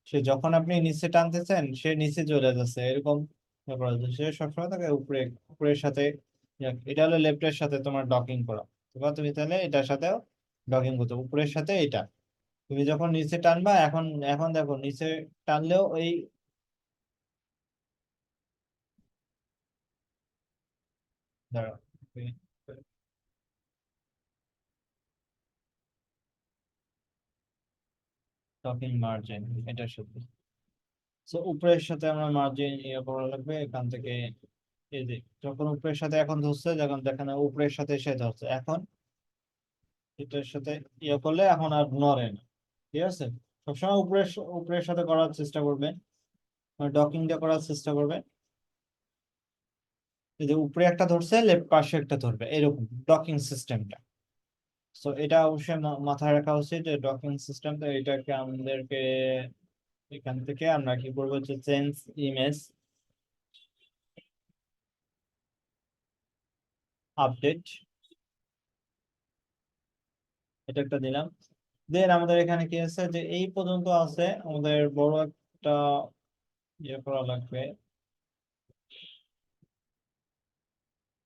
সে যখন আপনি নিচে টানতেছেন সে নিচে চলে যাচ্ছে, এরকম ব্যাপার আছে। সে সবসময় থাকে উপরে, উপরের সাথে। এটা হলো লেফটের সাথে তোমার ডকিং করা। এবার তুমি তাহলে এটার সাথেও ডকিং করতে হবে, উপরের সাথে এটা। তুমি যখন নিচে টানবা, এখন এখন দেখো নিচে টানলেও এই দাঁড়াও, ডকিং মার্জিন এটার সাথে, তো উপরের সাথে আমরা মার্জিন ইয়ে করা লাগবে এখান থেকে। এই যে যখন উপরের সাথে এখন ধরছে, যখন দেখেন উপরের সাথে সে ধরছে, এখন এটার সাথে ইয়ে করলে এখন আর নড়ে না। ঠিক আছে, সবসময় উপরের উপরের সাথে করার চেষ্টা করবেন, ডকিংটা করার চেষ্টা করবেন। এই যে উপরে একটা ধরছে, লেফট পাশে একটা ধরবে, এরকম ডকিং সিস্টেমটা। তো এটা অবশ্যই মাথায় রাখা উচিত যে ডকিং সিস্টেম। তো এটাকে আমাদেরকে এখান থেকে আমরা কি করবো, যে চেঞ্জ ইমেজ আপডেট, এটা একটা দিলাম। দেন আমাদের এখানে কি আছে, যে এই পর্যন্ত আছে, আমাদের বড় একটা ইয়ে করা লাগবে।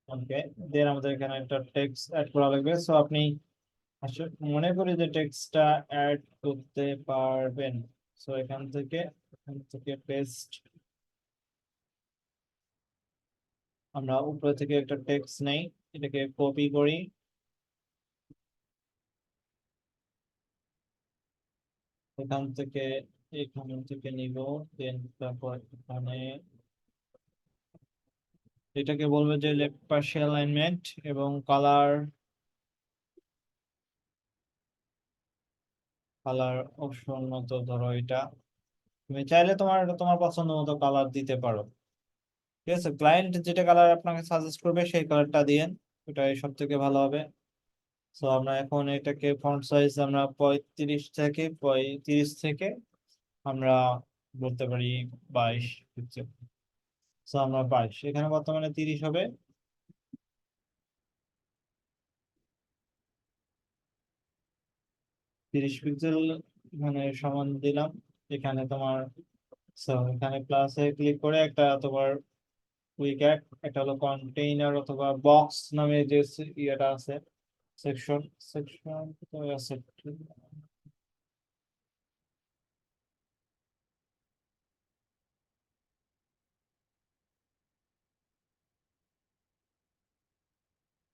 ওকে, দেন আমাদের এখানে একটা টেক্সট অ্যাড করা লাগবে। সো আপনি আসলে মনে করি যে টেক্সটটা অ্যাড করতে পারবেন। সো এখান থেকে পেস্ট, আমরা উপরে থেকে একটা টেক্সট নেই, এটাকে কপি করি, এখান থেকে নিব, দেন তারপর এখানে এটাকে বলবে যে লেফট পাশে অ্যালাইনমেন্ট এবং কালার, কালার অপশন মতো ধরো এটা। তুমি চাইলে তোমার তোমার পছন্দ মতো কালার দিতে পারো। ঠিক আছে, ক্লায়েন্ট যেটা কালার আপনাকে সাজেস্ট করবে সেই কালারটা দিয়েন, ওটাই সব থেকে ভালো হবে। তো আমরা এখন এটাকে ফন্ট সাইজ আমরা 35 থেকে আমরা বলতে পারি 22 পিক্সেল। তো আমরা 22, এখানে বর্তমানে 30 হবে। 30 পিক্সেল মানে সমান দিলাম। এখানে তোমার এখানে প্লাসে ক্লিক করে একটা তোমার উইকেট, একটা হলো কন্টেইনার অথবা বক্স নামে যে ইয়েটা আছে, সেকশন, সেকশন তো আছে।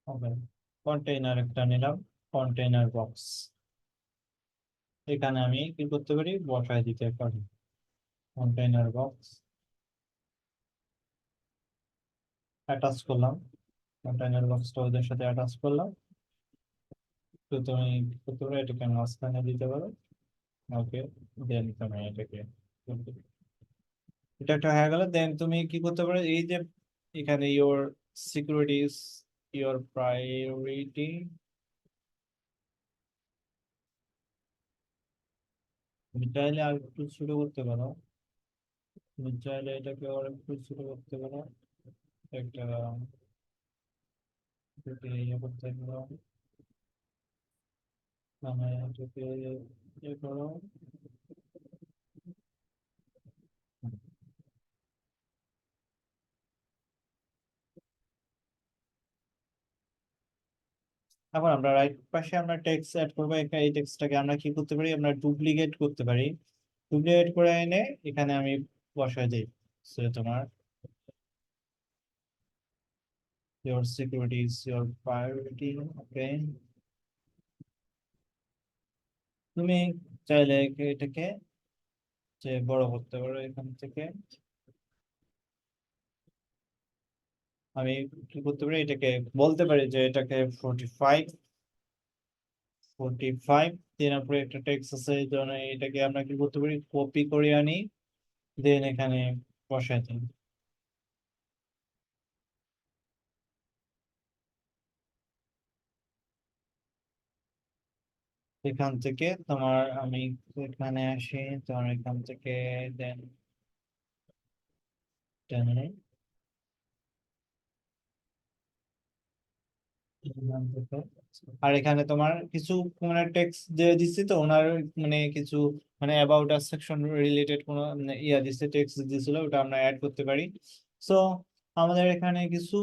ওকে, কন্টেইনার একটা নিলাম, কন্টেইনার বক্স। এখানে আমি কি করতে পারি, বসায় দিতে পারি কন্টেইনার বক্স, অ্যাটাচ করলাম। কন্টেইনার বক্সটা ওদের সাথে অ্যাটাচ করলাম। তো তুমি কি করতে পারো, এটাকে মাঝখানে দিতে পারো। ওকে, দেন তুমি এটাকে, এটা একটা হয়ে গেল। দেন তুমি কি করতে পারো, এই যে এখানে your security is your priority, তুমি চাইলে আর একটু ছোট করতে পারো। তুমি চাইলে এটাকে আর একটু ছোট করতে পারো, একটা এটাকে ইয়ে করতে পারো, মানে এটাকে ইয়ে করো। এখন আমরা রাইট পাশে আমরা টেক্সট অ্যাড করবো, এখানে এই টেক্সটটাকে আমরা কি করতে পারি, আমরা ডুপ্লিকেট করতে পারি। ডুপ্লিকেট করে এনে এখানে আমি বসাই দিই। সো তোমার your security is your priority, ওকে। তুমি চাইলে এটাকে যে বড় করতে পারো এখান থেকে। আমি কি করতে পারি, এটাকে বলতে পারি যে এটাকে 45 দেন উপরে একটা টেক্সট আছে, এই জন্য এটাকে আমরা কি করতে পারি, কপি করে আনি, দেন এখানে বসাই দিই। এখান থেকে তোমার আমি এখানে আসি, তোমার এখান থেকে দেন টেনে এখান থেকে। আর এখানে তোমার কিছু মানে টেক্সট দিয়ে দিচ্ছি তো ওনার মানে কিছু মানে অ্যাবাউট আস সেকশন রিলেটেড কোনো মানে ইয়া দিচ্ছে, টেক্সট দিয়েছিল, ওটা আমরা অ্যাড করতে পারি। সো আমাদের এখানে কিছু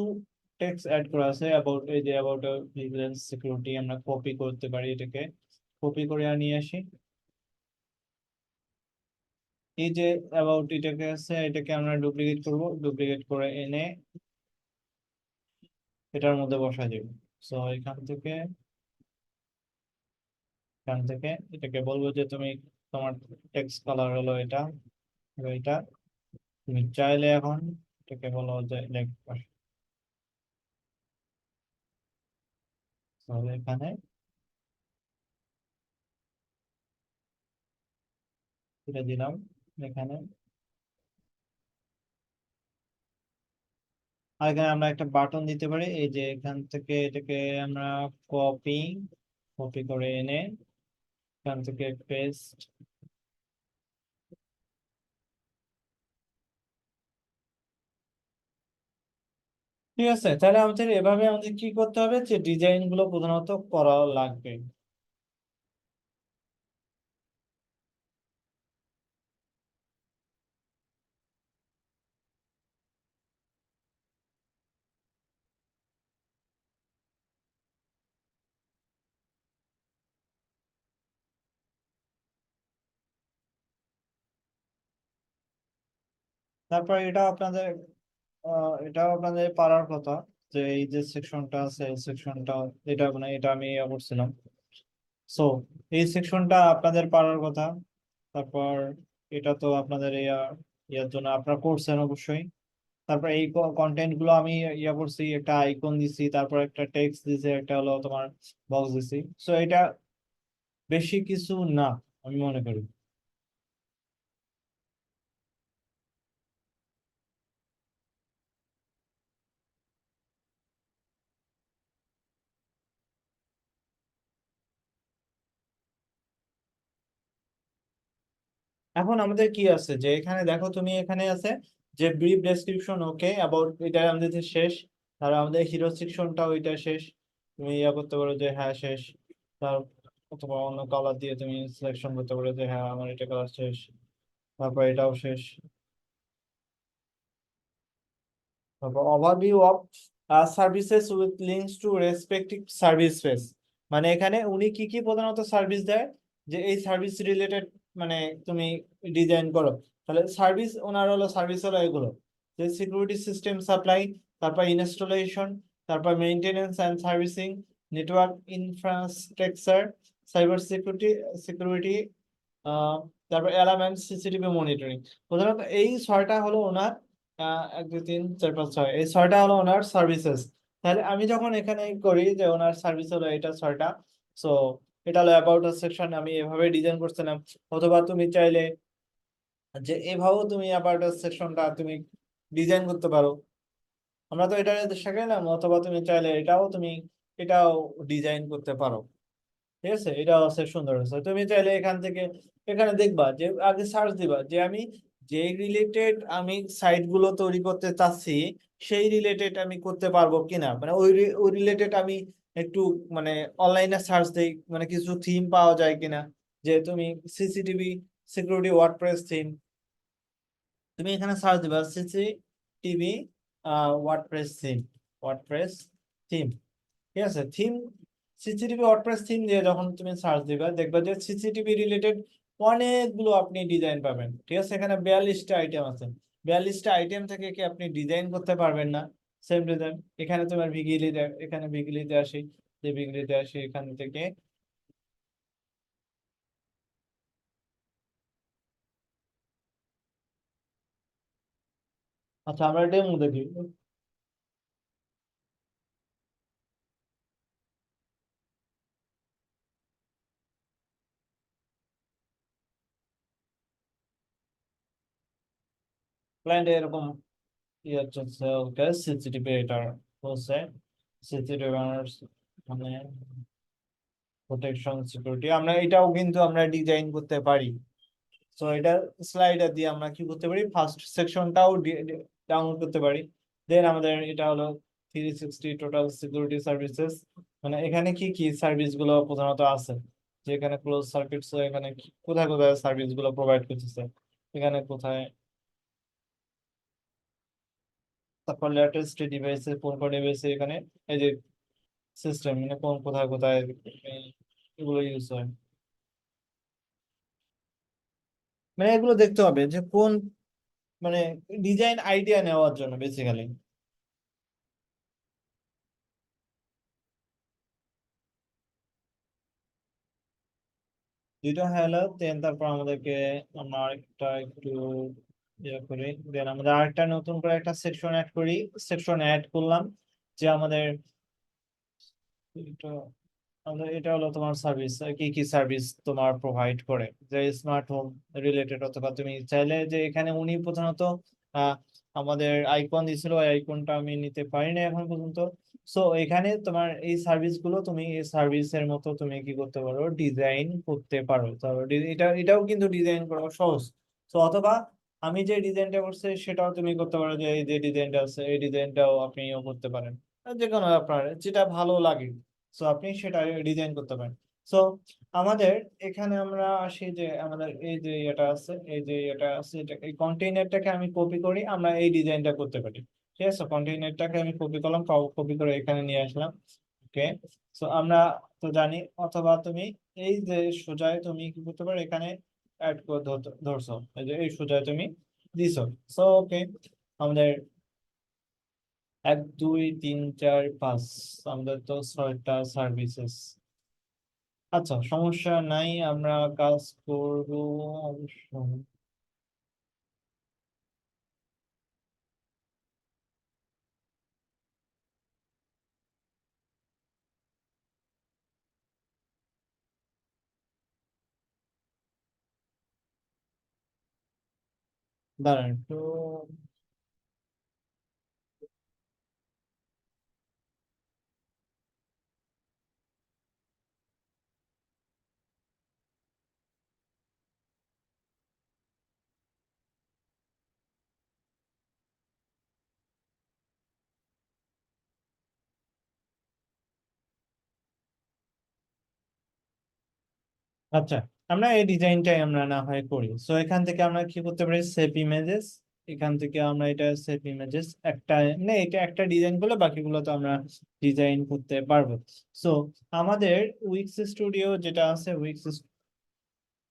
টেক্সট অ্যাড করা আছে অ্যাবাউট, এই যে অ্যাবাউট ভিজিলেন্স সিকিউরিটি, আমরা কপি করতে পারি, এটাকে কপি করে নিয়ে আসি। এই যে অ্যাবাউট এটাকে আছে, এটাকে আমরা ডুপ্লিকেট করব, ডুপ্লিকেট করে এনে এটার মধ্যে বসাই দেব। সো এখান থেকে এটাকে বলবো যে তুমি তোমার টেক্সট কালার হলো এটা, এটা তুমি চাইলে এখন এটাকে বলো যে তাহলে এখানে এটা দিলাম এখানে। আর এখানে আমরা একটা বাটন দিতে পারি, এই যে এখান থেকে এটাকে আমরা কপি কপি করে এনে এখান থেকে পেস্ট। ঠিক আছে, তাহলে আমাদের এভাবে আমাদের কি করতে হবে, যে ডিজাইন গুলো প্রধানত করা লাগবে। তারপর এটাও আপনাদের পারার কথা, যে এই যে সেকশনটা আছে এই সেকশনটা, এটা মানে এটা আমি ইয়ে করছিলাম। সো এই সেকশনটা আপনাদের পারার কথা। তারপর এটা তো আপনাদের ইয়ার জন্য আপনারা করছেন অবশ্যই। তারপর এই কন্টেন্ট গুলো আমি ইয়া করছি, একটা আইকন দিছি, তারপর একটা টেক্সট দিছি, একটা হলো তোমার বক্স দিছি। সো এটা বেশি কিছু না আমি মনে করি। এখন আমাদের কি আছে, যে এখানে দেখো তুমি এখানে আছে যে ব্রিফ ডেসক্রিপশন, ওকে অ্যাবাউট, এটা আমাদের যে শেষ। আর আমাদের হিরো সেকশনটাও এটা শেষ। তুমি ইয়া করতে পারো যে হ্যাঁ শেষ। তার অথবা অন্য কালার দিয়ে তুমি সিলেকশন করতে পারো যে হ্যাঁ আমার এটা কালার শেষ, তারপর এটাও শেষ। তারপর overview of services with links to respective service page, মানে এখানে উনি কি কি প্রধানত সার্ভিস দেয়, যে এই সার্ভিস রিলেটেড মানে তুমি ডিজাইন করো। তাহলে সার্ভিস ওনার হলো, সার্ভিস হলো এগুলো, যে সিকিউরিটি সিস্টেম সাপ্লাই, তারপর ইনস্টলেশন, তারপর maintenance and servicing, network infrastructure, cyber security, তারপর অ্যালার্ম অ্যান্ড সিসিটিভি মনিটরিং। প্রধানত এই ছয়টা হলো ওনার 1 2 3 4 5 6, এই ছয়টা হলো ওনার সার্ভিসেস। তাহলে আমি যখন এখানে করি যে ওনার সার্ভিস হলো এটা ছয়টা। সো এটা হলো অ্যাবাউট সেকশন, আমি এভাবে ডিজাইন করছিলাম। অথবা তুমি চাইলে যে এভাবেও তুমি অ্যাবাউট সেকশনটা তুমি ডিজাইন করতে পারো, আমরা তো এটা শেখাইলাম। অথবা তুমি চাইলে এটাও ডিজাইন করতে পারো। ঠিক আছে, এটা হচ্ছে সুন্দর আছে। তুমি চাইলে এখান থেকে এখানে দেখবা যে আগে সার্চ দিবা যে আমি যে রিলেটেড আমি সাইট গুলো তৈরি করতে চাচ্ছি সেই রিলেটেড আমি করতে পারবো কিনা, মানে ওই রিলেটেড আমি একটু মানে অনলাইনে সার্চ দিই, মানে কিছু থিম পাওয়া যায় কিনা। যে তুমি সিসিটিভি সিকিউরিটি ওয়ার্ডপ্রেস থিম, তুমি এখানে সার্চ দিবা সিসিটিভি ওয়ার্ডপ্রেস থিম। ঠিক আছে, থিম সিসিটিভি ওয়ার্ডপ্রেস থিম দিয়ে যখন তুমি সার্চ দিবা দেখবা যে সিসিটিভি রিলেটেড অনেকগুলো আপনি ডিজাইন পাবেন। ঠিক আছে, এখানে 42টা আইটেম আছে। 42টা আইটেম থেকে কি আপনি ডিজাইন করতে পারবেন না সেম ডিজাইন? এখানে তোমার ভিগিলিতে, এখানে ভিগিলিতে আসি, যে ভিগিলিতে আসি এখান থেকে। আচ্ছা আমরা ডেমো দেখি। ক্লায়েন্ট এরকম ইয়ে চলছে, ওকে সিসিটিভি এটা বলছে সিসিটিভি মানে প্রোটেকশন সিকিউরিটি আমরা এটাও কিন্তু আমরা ডিজাইন করতে পারি। সো এটা স্লাইডার দিয়ে আমরা কি করতে পারি, ফার্স্ট সেকশনটাও ডাউনলোড করতে পারি। দেন আমাদের এটা হলো 360 টোটাল সিকিউরিটি সার্ভিসেস, মানে এখানে কি কি সার্ভিস গুলো প্রধানত আছে, যে এখানে ক্লোজ সার্কিটস, এখানে কোথায় কোথায় সার্ভিস গুলো প্রোভাইড করতেছে, এখানে কোথায়, তারপর লেটেস্ট ডিভাইসে কোন কোন ডিভাইসে এখানে এই যে সিস্টেম, মানে কোন কোথায় কোথায় এগুলো ইউজ হয়, মানে এগুলো দেখতে হবে যে কোন, মানে ডিজাইন আইডিয়া নেওয়ার জন্য বেসিক্যালি। দুইটা হলো, দেন তারপর আমাদেরকে আমরা আরেকটা একটু ইয়ে করি, দেন আমাদের আরেকটা নতুন করে একটা সেকশন অ্যাড করি। সেকশন অ্যাড করলাম যে আমাদের এটা এটা হলো তোমার সার্ভিস, কি কি সার্ভিস তোমার প্রোভাইড করে, যে স্মার্ট হোম রিলেটেড, অথবা তুমি চাইলে যে এখানে উনি প্রধানত আহ, আমাদের আইকন দিয়েছিল, ওই আইকনটা আমি নিতে পারি না এখন পর্যন্ত। সো এখানে তোমার এই সার্ভিস গুলো তুমি এই সার্ভিসের মতো তুমি কি করতে পারো, ডিজাইন করতে পারো। তো এটাও কিন্তু ডিজাইন করা সহজ। তো অথবা আমি যে ডিজাইনটা করছি সেটাও তুমি করতে পারো, যে এই যে ডিজাইনটা আছে এই ডিজাইনটাও আপনিও করতে পারেন, যে কোনো আপনার যেটা ভালো লাগে। সো আপনি সেটা ডিজাইন করতে পারেন। সো আমাদের এখানে আমরা আসি যে আমাদের এই যে এটা আছে, এই যে এটা আছে, এটা এই কন্টেইনারটাকে আমি কপি করি, আমরা এই ডিজাইনটা করতে পারি। ঠিক আছে, কন্টেইনারটাকে আমি কপি করলাম, কপি করে এখানে নিয়ে আসলাম। ওকে, সো আমরা তো জানি, অথবা তুমি এই যে সোজায় তুমি কি করতে পারো, এখানে অ্যাড করে ধরছো, এই যে এই সোজায় তুমি দিছো। সো ওকে, আমাদের 1 2 3 4 5, আমাদের তো 6টা সার্ভিসেস। আচ্ছা, সমস্যা নাই, আমরা কাজ করব অবশ্য। দাঁড়ান একটু, আচ্ছা আমরা এই ডিজাইনটাই আমরা না হয় করি। সো এখান থেকে আমরা কি করতে পারি, সেভ ইমেজেস, এখান থেকে আমরা এটা সেভ ইমেজেস একটা, মানে এটা একটা ডিজাইন করলে বাকিগুলো তো আমরা ডিজাইন করতে পারবো। সো আমাদের উইক্স স্টুডিও যেটা আছে,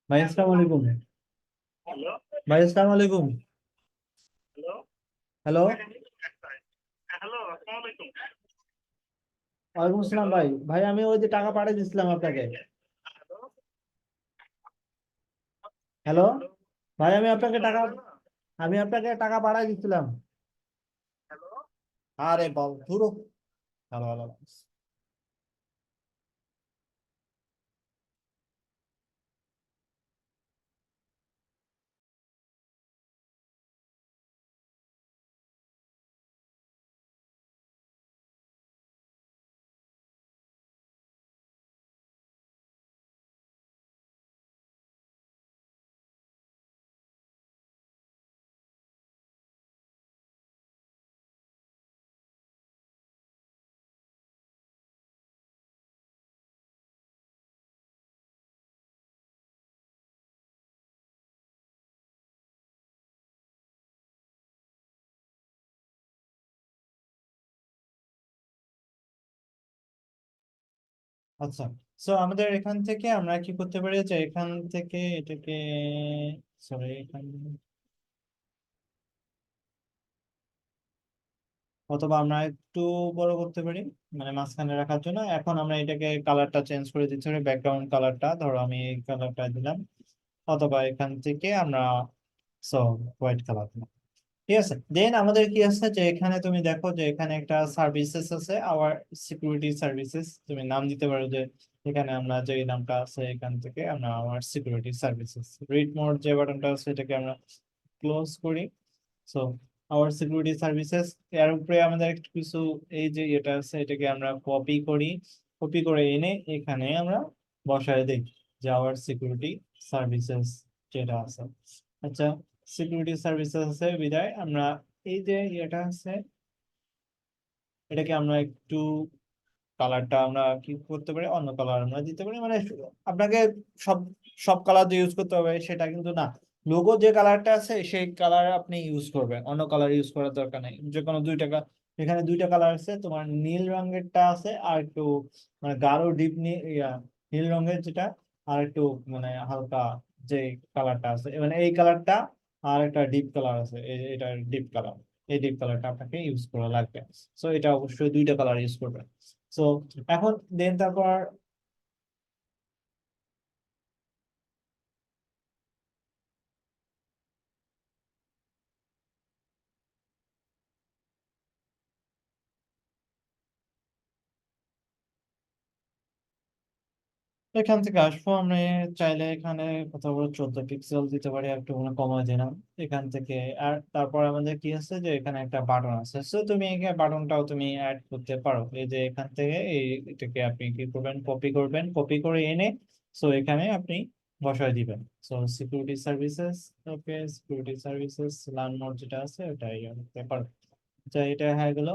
ভাই আসসালামু আলাইকুম। ভাই আসসালামু আলাইকুম। হ্যালো, ওয়ালাইকুম আসসালাম ভাই। ভাই আমি ওই যে টাকা পাঠিয়ে দিচ্ছিলাম আপনাকে। হ্যালো ভাই, আমি আপনাকে টাকা পাঠিয়ে দিচ্ছিলাম। আরে বল ধুরো। ভালো ভালো। আচ্ছা, সো আমাদের এখান থেকে আমরা কি করতে পারি, যে এখান থেকে এটাকে, সরি, অথবা আমরা একটু বড় করতে পারি, মানে মাঝখানে রাখার জন্য। এখন আমরা এটাকে কালারটা চেঞ্জ করে দিতে পারি, ব্যাকগ্রাউন্ড কালারটা ধরো আমি এই কালারটা দিলাম, অথবা এখান থেকে আমরা সো হোয়াইট কালার দিলাম। ঠিক আছে, দেন আমাদের কি আছে, যে এখানে তুমি দেখো যে এখানে একটা সার্ভিসেস আছে, আওয়ার সিকিউরিটি সার্ভিসেস, তুমি নাম দিতে পারো, যে এখানে আমরা যে নামটা আছে এখান থেকে আমরা our security services, read mode যে বাটনটা আছে এটাকে আমরা ক্লোজ করি। সো আওয়ার সিকিউরিটি সার্ভিসেস, এর উপরে আমাদের একটু কিছু এই যে এটা আছে এটাকে আমরা কপি করি, কপি করে এনে এখানে আমরা বসায় দিই যে আওয়ার সিকিউরিটি সার্ভিসেস যেটা আছে। আচ্ছা, সিকিউরিটি সার্ভিসেস আছে বিদায় আমরা এই যে এটা আছে এটাকে আমরা একটু কালারটা আমরা কি করতে পারি, অন্য কালার আমরা দিতে পারি, মানে আপনাকে সব সব কালার দিয়ে ইউজ করতে হবে সেটা কিন্তু না। লোগো যে কালারটা আছে সেই কালার আপনি ইউজ করবেন, অন্য কালার ইউজ করার দরকার নেই। যে কোনো দুইটা এখানে দুইটা কালার আছে, তোমার নীল রঙেরটা আছে আর একটু মানে গাঢ় ডিপ নীল রঙের যেটা, আর একটু মানে হালকা যে কালারটা আছে, মানে এই কালারটা আর একটা ডিপ কালার আছে, এটা ডিপ কালার, এই ডিপ কালারটা আপনাকে ইউজ করা লাগবে। সো এটা অবশ্যই দুইটা কালার ইউজ করবেন। সো এখন দেন তারপর এখান থেকে আসবো আমরা, চাইলে এখানে কোথাও 14 পিক্সেল দিতে পারি, একটু মনে কমায় দিলাম এখান থেকে। আর তারপর আমাদের কি আছে যে এখানে একটা বাটন আছে, সো তুমি এখানে বাটনটাও তুমি অ্যাড করতে পারো। এই যে এখান থেকে এটাকে আপনি কি করবেন, কপি করে এনে সো এখানে আপনি বসায় দিবেন। সো সিকিউরিটি সার্ভিসেস, ওকে সিকিউরিটি সার্ভিসেস লার্ন মোড যেটা আছে ওটা ইয়ে করতে পারো। আচ্ছা, এটা হয়ে গেল,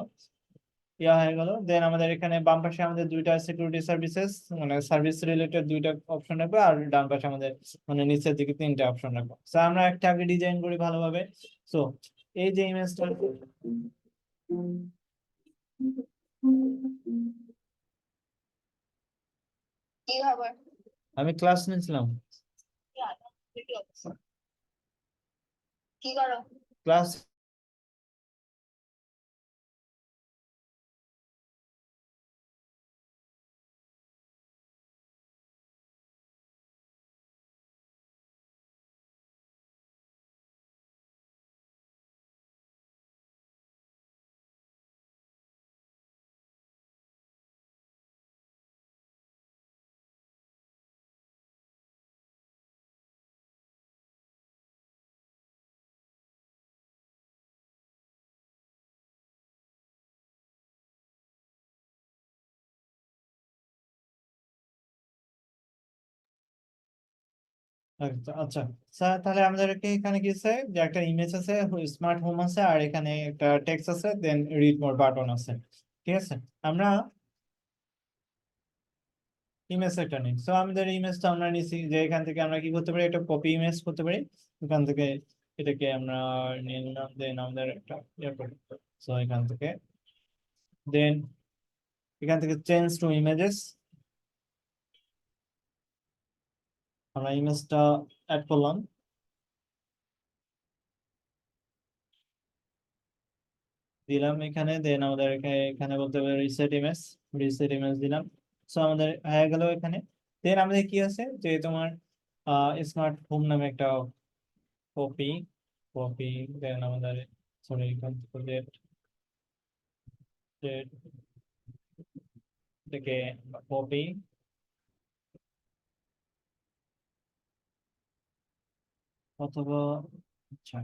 ইয়া হয়ে গেল। দেন আমাদের এখানে বাম পাশে আমাদের দুইটা সিকিউরিটি সার্ভিসেস মানে সার্ভিস রিলেটেড দুইটা অপশন রাখবো, আর ডান পাশে আমাদের মানে নিচের দিকে তিনটা অপশন রাখবো। সো আমরা একটা আগে ডিজাইন করি ভালোভাবে। সো এই যে ইমেজটা, কি খবর? আমি ক্লাস নিয়েছিলাম। কি করো? ক্লাস আচ্ছা আচ্ছা, স্যার তাহলে আমাদেরকে এখানে কি আছে যে একটা ইমেজ আছে, স্মার্ট হোম আছে, আর এখানে একটা টেক্সট আছে, দেন রিড মোর বাটন আছে। ঠিক আছে, আমরা ইমেজ একটা নিই। সো আমাদের ইমেজটা আমরা নিছি, যে এখান থেকে আমরা কি করতে পারি, একটা কপি ইমেজ করতে পারি এখান থেকে। এটাকে আমরা নিয়ে নিলাম, দেন আমাদের একটা ইয়ে করি। সো এখান থেকে দেন এখান থেকে চেঞ্জ টু ইমেজেস, আমরা ইমেজটা অ্যাড করলাম, দিলাম এখানে। দেন আমাদের এখানে বলতে পারি রিসেট ইমেজ দিলাম। সো আমাদের হয়ে গেল এখানে। দেন আমাদের কি আছে যে তোমার স্মার্ট হোম নামে একটা কপি কপি দেন আমাদের, সরি এখান থেকে থেকে কপি অথবা, আচ্ছা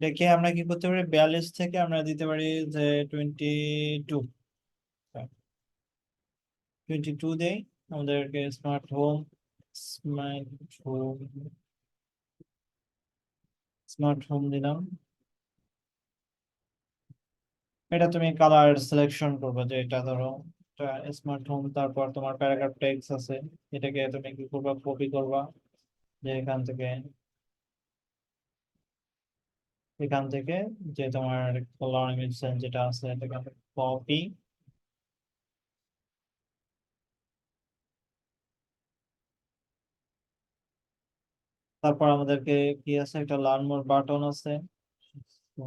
দেখে আমরা কি করতে পারি, 42 থেকে আমরা দিতে পারি যে 22, 22 দেই। আমাদেরকে হোম স্মার্ট হোম দিলাম। এটা তুমি কালার সিলেকশন করবে, যে এটা ধরো স্মার্ট হোম, তারপর তোমার প্যারাগ্রাফ টেক্সট আছে, এটাকে তুমি কি করবা, কপি করবা, যে এখান থেকে যে তোমার কলার ইমেজ যেটা আছে এটাকে কপি, তারপর আমাদেরকে কি আছে, একটা লার্ন মোর বাটন আছে। তো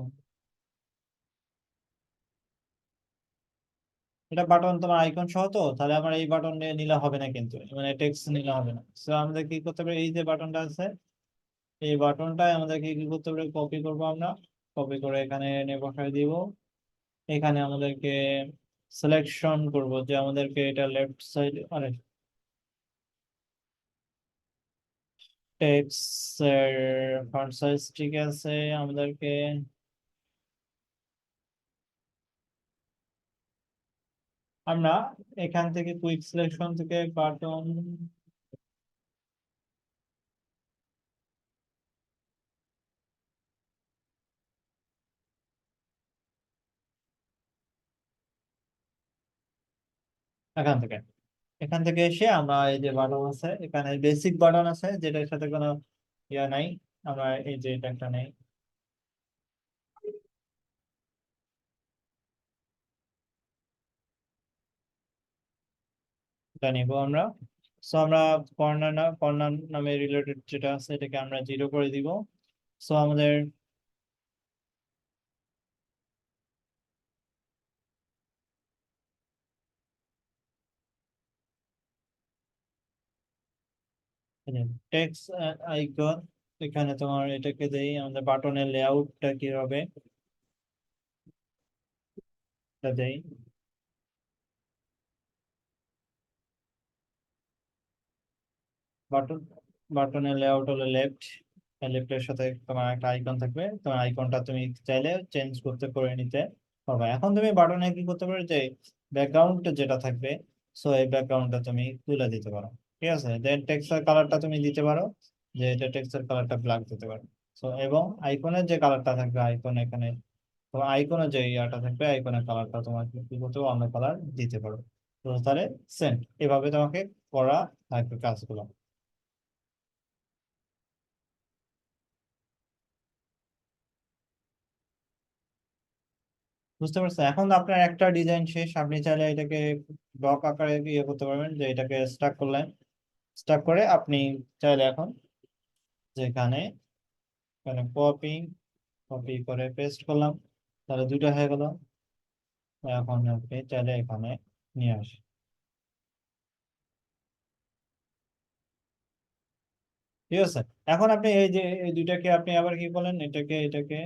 এটা বাটন তোমার আইকন সহ, তো তাহলে আমার এই বাটন নিলে হবে না, কিন্তু মানে টেক্সট নিলে হবে না। তো আমাদের কি করতে হবে, এই যে বাটনটা আছে এই বাটনটা আমাদেরকে কি করতে হবে, কপি করবো আমরা, কপি করে এখানে এনে বসাই দিব। এখানে আমাদেরকে সিলেকশন করব যে আমাদেরকে এটা লেফট সাইড, আরে টেক্সট এর ফন্ট সাইজ ঠিক আছে, আমাদেরকে আমরা এখান থেকে কুইক সিলেকশন থেকে বাটন এখান থেকে এসে আমরা এই যে বাটন আছে এখানে বেসিক বাটন আছে যেটার সাথে কোনো ইয়া নাই, আমরা এই যে এটা একটা নেই, এটা নিব আমরা। সো আমরা কর্নার নামে রিলেটেড যেটা আছে এটাকে আমরা 0 করে দিব। সো আমাদের টেক্সট আইকন, এখানে তোমার এটাকে দেই, আমাদের বাটনের লেআউটটা কি হবে এটা দেই। বাটন বাটনের লেআউট হলো লেফট, লেফটের সাথে তোমার একটা আইকন থাকবে, তোমার আইকনটা তুমি চাইলে চেঞ্জ করতে করে নিতে পারবে। এখন তুমি বাটনে কি করতে পারো যে ব্যাকগ্রাউন্ড যেটা থাকবে, সো এই ব্যাকগ্রাউন্ডটা তুমি তুলে দিতে পারো, ঠিক আছে। দেন টেক্সচার কালারটা তুমি দিতে পারো, যে এটা টেক্সচার কালারটা ব্ল্যাক দিতে পারো। সো এবং আইকনের যে কালারটা থাকবে আইকন এখানে, তোমার আইকনের যে ইয়াটা থাকবে আইকনের কালারটা তোমার কি করতে পারো, অন্য কালার দিতে পারো। তো তাহলে সেন্ড এভাবে তোমাকে করা থাকবে কাজগুলো। বুঝতে পারছো? এখন আপনার একটা ডিজাইন শেষ, আপনি চাইলে এটাকে ব্লক আকারে ইয়ে করতে পারবেন, যে এটাকে স্টাক করলেন, স্টাক করে আপনি চাইলে এখন যেখানে কপি কপি করে পেস্ট করলাম, তাহলে দুইটা হয়ে গেল। এখন আপনি চাইলে এখানে নিয়ে আসেন, ঠিক আছে। এখন আপনি এই যে এই দুইটাকে আপনি আবার কি করলেন, এটাকে এটাকে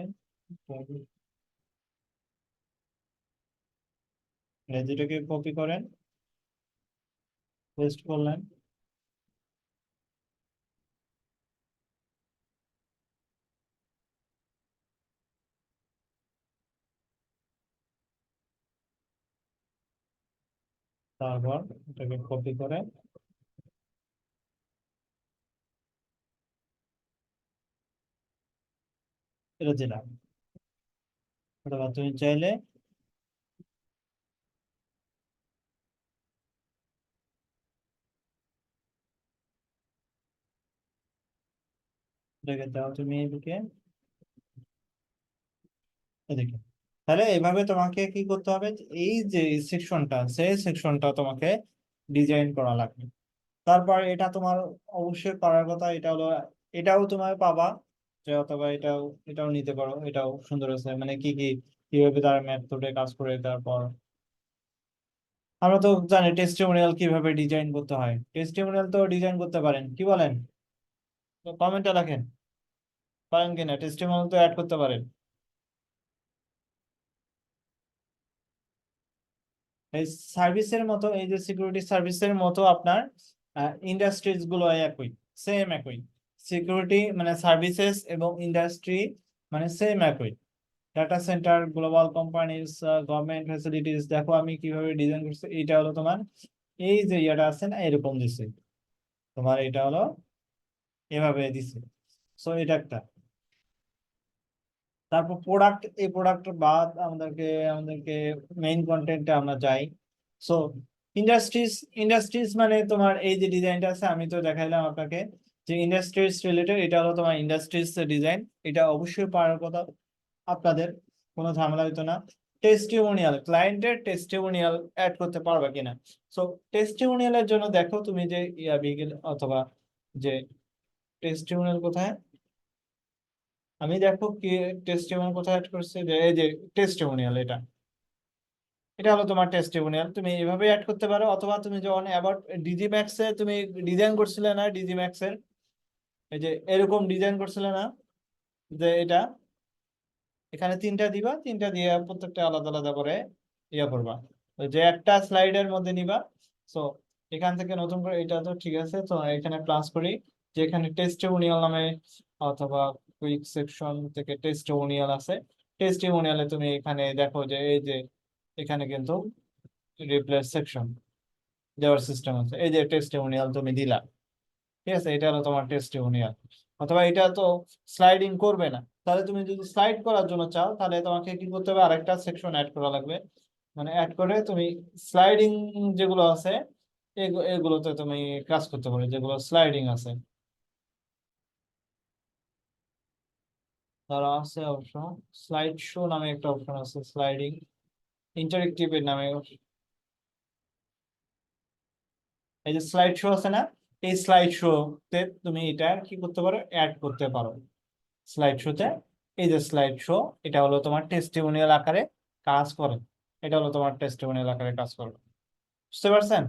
এই দুইটাকে কপি করেন, পেস্ট করলেন, তারপর এটাকে কপি করে এটা দিলাম। অথবা তুমি চাইলে এটাকে দাও তুমি এদিকে এদিকে। তাহলে এইভাবে তোমাকে কি করতে হবে, এই যে সেকশনটা সেই সেকশনটা তোমাকে ডিজাইন করা লাগবে। তারপর এটা তোমার অবশ্যই করার কথা, এটা হলো এটাও তোমার পাবা, যে অথবা এটাও এটাও নিতে পারো, এটাও সুন্দর আছে, মানে কি কি কিভাবে তার মেথডে কাজ করে। তারপর আমরা তো জানি টেস্টিমোনিয়াল কিভাবে ডিজাইন করতে হয়, টেস্টিমোনিয়াল তো ডিজাইন করতে পারেন, কি বলেন? কমেন্টে লেখেন পারেন কিনা, টেস্টিমোনিয়াল তো অ্যাড করতে পারেন। এই সার্ভিসের মতো, এই যে সিকিউরিটি সার্ভিসের মতো আপনার ইন্ডাস্ট্রিজ গুলো একই, সেম একই। সিকিউরিটি মানে সার্ভিসেস এবং ইন্ডাস্ট্রি মানে সেম একই। Data centre, global companies, government facilities, দেখো আমি কিভাবে ডিজাইন করছি। এটা হলো তোমার এই যে ইয়াটা আছে না, এরকম দিছে, তোমার এটা হলো এভাবে দিছে। সো এটা একটা। তারপর প্রোডাক্ট, এই প্রোডাক্ট বাদ আমাদেরকে আমাদেরকে মেইন কন্টেন্টে আমরা যাই। সো ইন্ডাস্ট্রিজ, ইন্ডাস্ট্রিজ মানে তোমার এই যে ডিজাইনটা আছে আমি তো দেখাইলাম আপনাকে, যে ইন্ডাস্ট্রিজ রিলেটেড, এটা হলো তোমার ইন্ডাস্ট্রিজ ডিজাইন। এটা অবশ্যই পারার কথা আপনাদের, কোনো ঝামেলা হইতো না। টেস্টিমোনিয়াল, ক্লায়েন্টের টেস্টিমোনিয়াল অ্যাড করতে পারবে কিনা। সো টেস্টিমোনিয়ালের জন্য দেখো তুমি যে ইয়া বিগেল অথবা যে টেস্টিমোনিয়াল কোথায়, আমি দেখো কি টেস্টিমোনিয়াল কোথায় অ্যাড করছে, যে এই যে টেস্টিমোনিয়াল, এটা এটা হলো তোমার টেস্টিমোনিয়াল। তুমি এইভাবে অ্যাড করতে পারো, অথবা তুমি যখন অ্যাবাউট ডিজি ম্যাক্স এ তুমি ডিজাইন করছিলে না, ডিজি ম্যাক্স এর এই যে এরকম ডিজাইন করছিলে না, যে এটা এখানে তিনটা দিবা, তিনটা দিয়ে প্রত্যেকটা আলাদা আলাদা করে ইয়া করবা, ওই যে একটা স্লাইডের মধ্যে নিবা। সো এখান থেকে নতুন করে, এটা তো ঠিক আছে, তো এখানে প্লাস করি, যে এখানে টেস্টিমোনিয়াল নামে অথবা কুইক সেকশন থেকে টেস্টিমোনিয়াল আছে, টেস্টিমোনিয়ালে তুমি এখানে দেখো যে এই যে এখানে কিন্তু রিপ্লেস সেকশন দেওয়ার সিস্টেম আছে। এই যে টেস্টিমোনিয়াল তুমি দিলা, ঠিক আছে, এটা হলো তোমার টেস্টিমোনিয়াল। অথবা এটা তো স্লাইডিং করবে না, তাহলে তুমি যদি স্লাইড করার জন্য চাও তাহলে তোমাকে কি করতে হবে, আরেকটা সেকশন অ্যাড করা লাগবে। মানে অ্যাড করে তুমি স্লাইডিং যেগুলো আছে এগুলোতে তুমি কাজ করতে পারো, যেগুলো স্লাইডিং আছে। তারা আছে অপশন, স্লাইড শো নামে একটা অপশন আছে, স্লাইডিং ইন্টারেক্টিভ এর নামে। এই যে স্লাইড শো আছে না, এই স্লাইড শো তে তুমি এটা কি করতে পারো, অ্যাড করতে পারো স্লাইড শোতে। এই যে স্লাইড শো, এটা হলো তোমার টেস্টিমোনিয়াল আকারে কাজ করে। এটা হলো তোমার টেস্টিমোনিয়াল আকারে কাজ করে, বুঝতে পারছেন?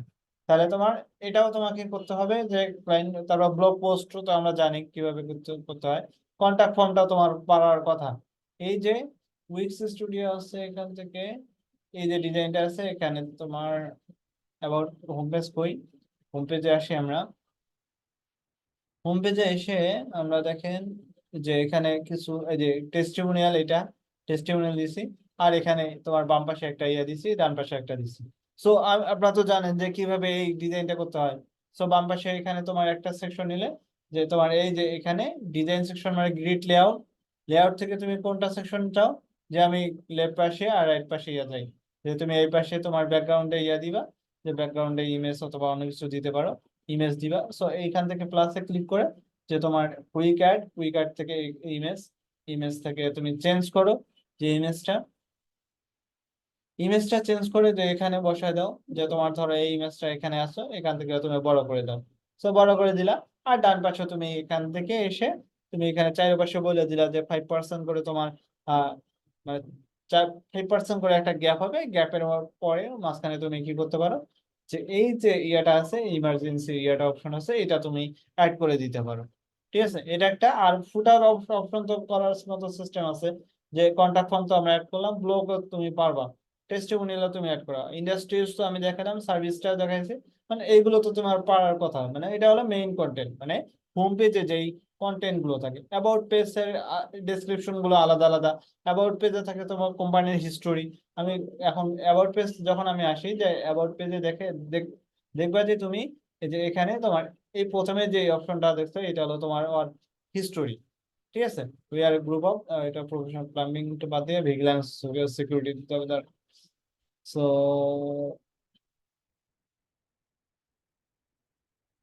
তাহলে তোমার এটাও তোমাকে করতে হবে যে ক্লায়েন্ট, তারপর ব্লগ পোস্ট তো আমরা জানি কিভাবে করতে করতে হয়। কন্টাক্ট ফর্মটা তোমার পারার কথা। এই যে উইক্স স্টুডিও আছে, এখান থেকে এই যে ডিজাইনটা আছে, এখানে তোমার অ্যাবাউট হোম পেজ কই, হোম পেজে আসি আমরা। হোম পেজে এসে আমরা দেখেন যে এখানে কিছু এই যে টেস্টিমোনিয়াল, এটা টেস্টিমোনিয়াল দিছি, আর এখানে তোমার বাম পাশে একটা ইয়ে দিছি, ডান পাশে একটা দিছি। সো আপনারা তো জানেন যে কিভাবে এই ডিজাইনটা করতে হয়। সো বাম পাশে এখানে তোমার একটা সেকশন নিলে, যে তোমার এই যে এখানে ডিজাইন সেকশন মানে গ্রিড লেআউট, লেআউট থেকে তুমি কোনটা সেকশন চাও, যে আমি লেফট পাশে আর রাইট পাশে ইয়া যাই, যে তুমি এই পাশে তোমার ব্যাকগ্রাউন্ডে ইয়া দিবা, যে ব্যাকগ্রাউন্ডে ইমেজ অথবা অন্য কিছু দিতে পারো, ইমেজ দিবা। সো এইখান থেকে প্লাসে ক্লিক করে যে তোমার কুইক অ্যাড থেকে ইমেজ, ইমেজ থেকে তুমি চেঞ্জ করো, যে ইমেজটা চেঞ্জ করে যে এখানে বসায় দাও, যে তোমার ধরো এই ইমেজটা এখানে আসো, এখান থেকে তুমি বড় করে দাও। সো বড় করে দিলা, আর ডান পাশে তুমি এখান থেকে এসে তুমি এখানে চারিপাশে বলে দিলা যে 5% করে তোমার মানে 5% করে একটা গ্যাপ হবে, গ্যাপের পরে মাঝখানে তুমি কি করতে পারো, যে এই যে ইয়াটা আছে, ইমার্জেন্সি ইয়াটা অপশন আছে, এটা তুমি অ্যাড করে দিতে পারো। ঠিক আছে, এটা একটা। আর ফুটার অপশন তো করার মতো সিস্টেম আছে, যে কন্টাক্ট ফর্ম তো আমরা অ্যাড করলাম, ব্লগ তুমি পারবা, টেস্টিমোনিয়াল তুমি অ্যাড করা, ইন্ডাস্ট্রিজ তো আমি দেখালাম, সার্ভিসটা দেখাইছি। মানে এইগুলো তো তোমার পারার কথা, মানে এটা হলো মেইন কন্টেন্ট। মানে হোম পেজে যেই কন্টেন্ট গুলো থাকে, অ্যাবাউট পেজের ডেসক্রিপশন গুলো আলাদা আলাদা। অ্যাবাউট পেজে থাকে তোমার কোম্পানির হিস্টোরি। আমি এখন অ্যাবাউট পেজ যখন আমি আসি, যে অ্যাবাউট পেজে দেখবা যে তুমি এই যে এখানে তোমার এই প্রথমে যে অপশনটা দেখছো, এটা হলো তোমার হিস্টোরি। ঠিক আছে, উই আর গ্রুপ অফ, এটা প্রফেশনাল প্লাম্বিং বাদ দিয়ে ভিজিলেন্স সিকিউরিটি দিতে হবে। সো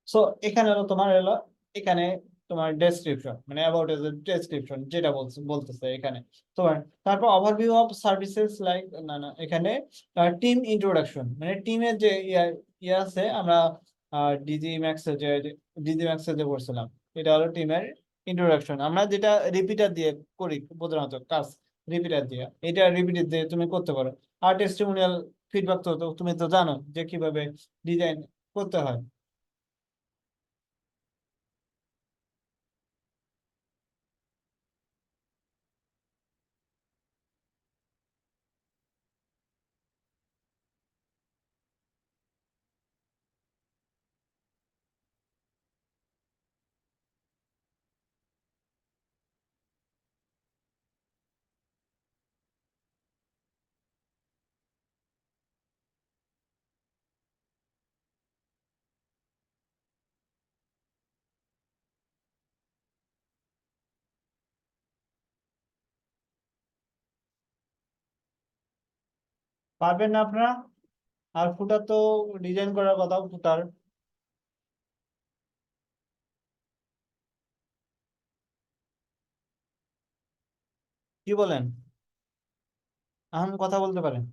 সো এখানে হলো তোমার হলো, এখানে তোমার ডেসক্রিপশন মানে অ্যাবাউট এজ ডেসক্রিপশন যেটা বলতেছে এখানে তোমার। তারপর ওভারভিউ অফ সার্ভিসেস লাইক, না না, এখানে টিম ইন্ট্রোডাকশন, মানে টিমের যে ইয়ে আছে, আমরা ডিজি ম্যাক্সে ডিজি ম্যাক্সে যে পড়ছিলাম, এটা হলো টিমের ইন্ট্রোডাকশন। আমরা যেটা রিপিটার দিয়ে করি প্রধানত কাজ, রিপিটার দিয়ে, এটা রিপিটার দিয়ে তুমি করতে পারো। আর টেস্টিমোনিয়াল ফিডব্যাক তো তুমি তো জানো যে কিভাবে ডিজাইন করতে হয়। পারবেন না আপনারা? আর ফুটার তো ডিজাইন করার কথা, ফুটার কি বলেন, এখন কথা বলতে পারেন।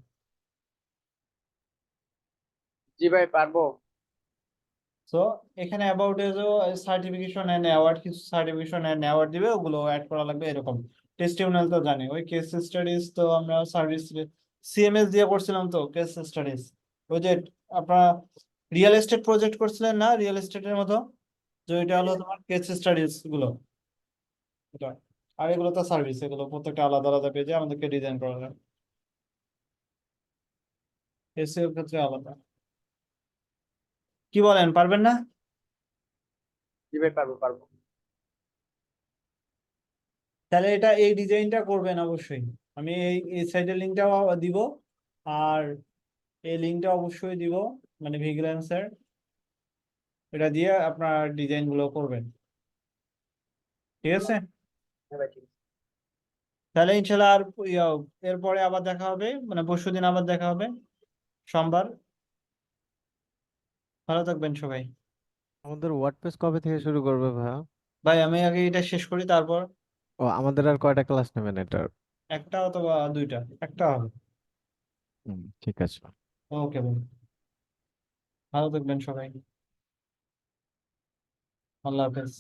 জি ভাই পারবো। তো এখানে অ্যাবাউট এজও সার্টিফিকেশন এন্ড অ্যাওয়ার্ড, কিছু সার্টিফিকেশন এন্ড অ্যাওয়ার্ড দিবে, ওগুলো অ্যাড করা লাগবে এরকম। টেস্টিমোনিয়াল তো জানি, ওই কেস স্টাডিজ তো আমরা সার্ভিস সিএমএস দিয়ে করছিলাম তো কেস স্টাডিজ। ওই যে আপনারা রিয়েল এস্টেট প্রজেক্ট করছিলেন না, রিয়েল এস্টেটের মতো, যে ওইটা হলো তোমার কেস স্টাডিজ গুলো, এটা। আর এগুলো তো সার্ভিস, এগুলো প্রত্যেকটা আলাদা আলাদা পেজে আমাদেরকে ডিজাইন করা লাগে, এসিওর ক্ষেত্রে আলাদা। কি বলেন, পারবেন না? জি ভাই পারবো পারবো। তাহলে এটা এই ডিজাইনটা করবেন অবশ্যই। আমি এই সাইডের লিঙ্কটাও দিব। আর এই লিঙ্কটা অবশ্যই দিব, মানে ভিগ্রান্সের, এটা দিয়ে আপনার ডিজাইন গুলো করবেন, ঠিক আছে? হ্যাঁ ভাই ঠিক আছে। তাহলে ইনশাল্লাহ আর এরপরে আবার দেখা হবে, মানে পরশুদিন আবার দেখা হবে, সোমবার। ভালো থাকবেন সবাই। আমাদের ওয়ার্ডপ্রেস কবে থেকে শুরু করবে ভাইয়া? ভাই আমি আগে এটা শেষ করি, তারপর ও, আমাদের আর কয়টা ক্লাস নেবেন এটার? একটা অথবা দুইটা, একটা হবে। ঠিক আছে। ওকে ভাই, ভালো থাকবেন সবাই, আল্লাহ হাফেজ।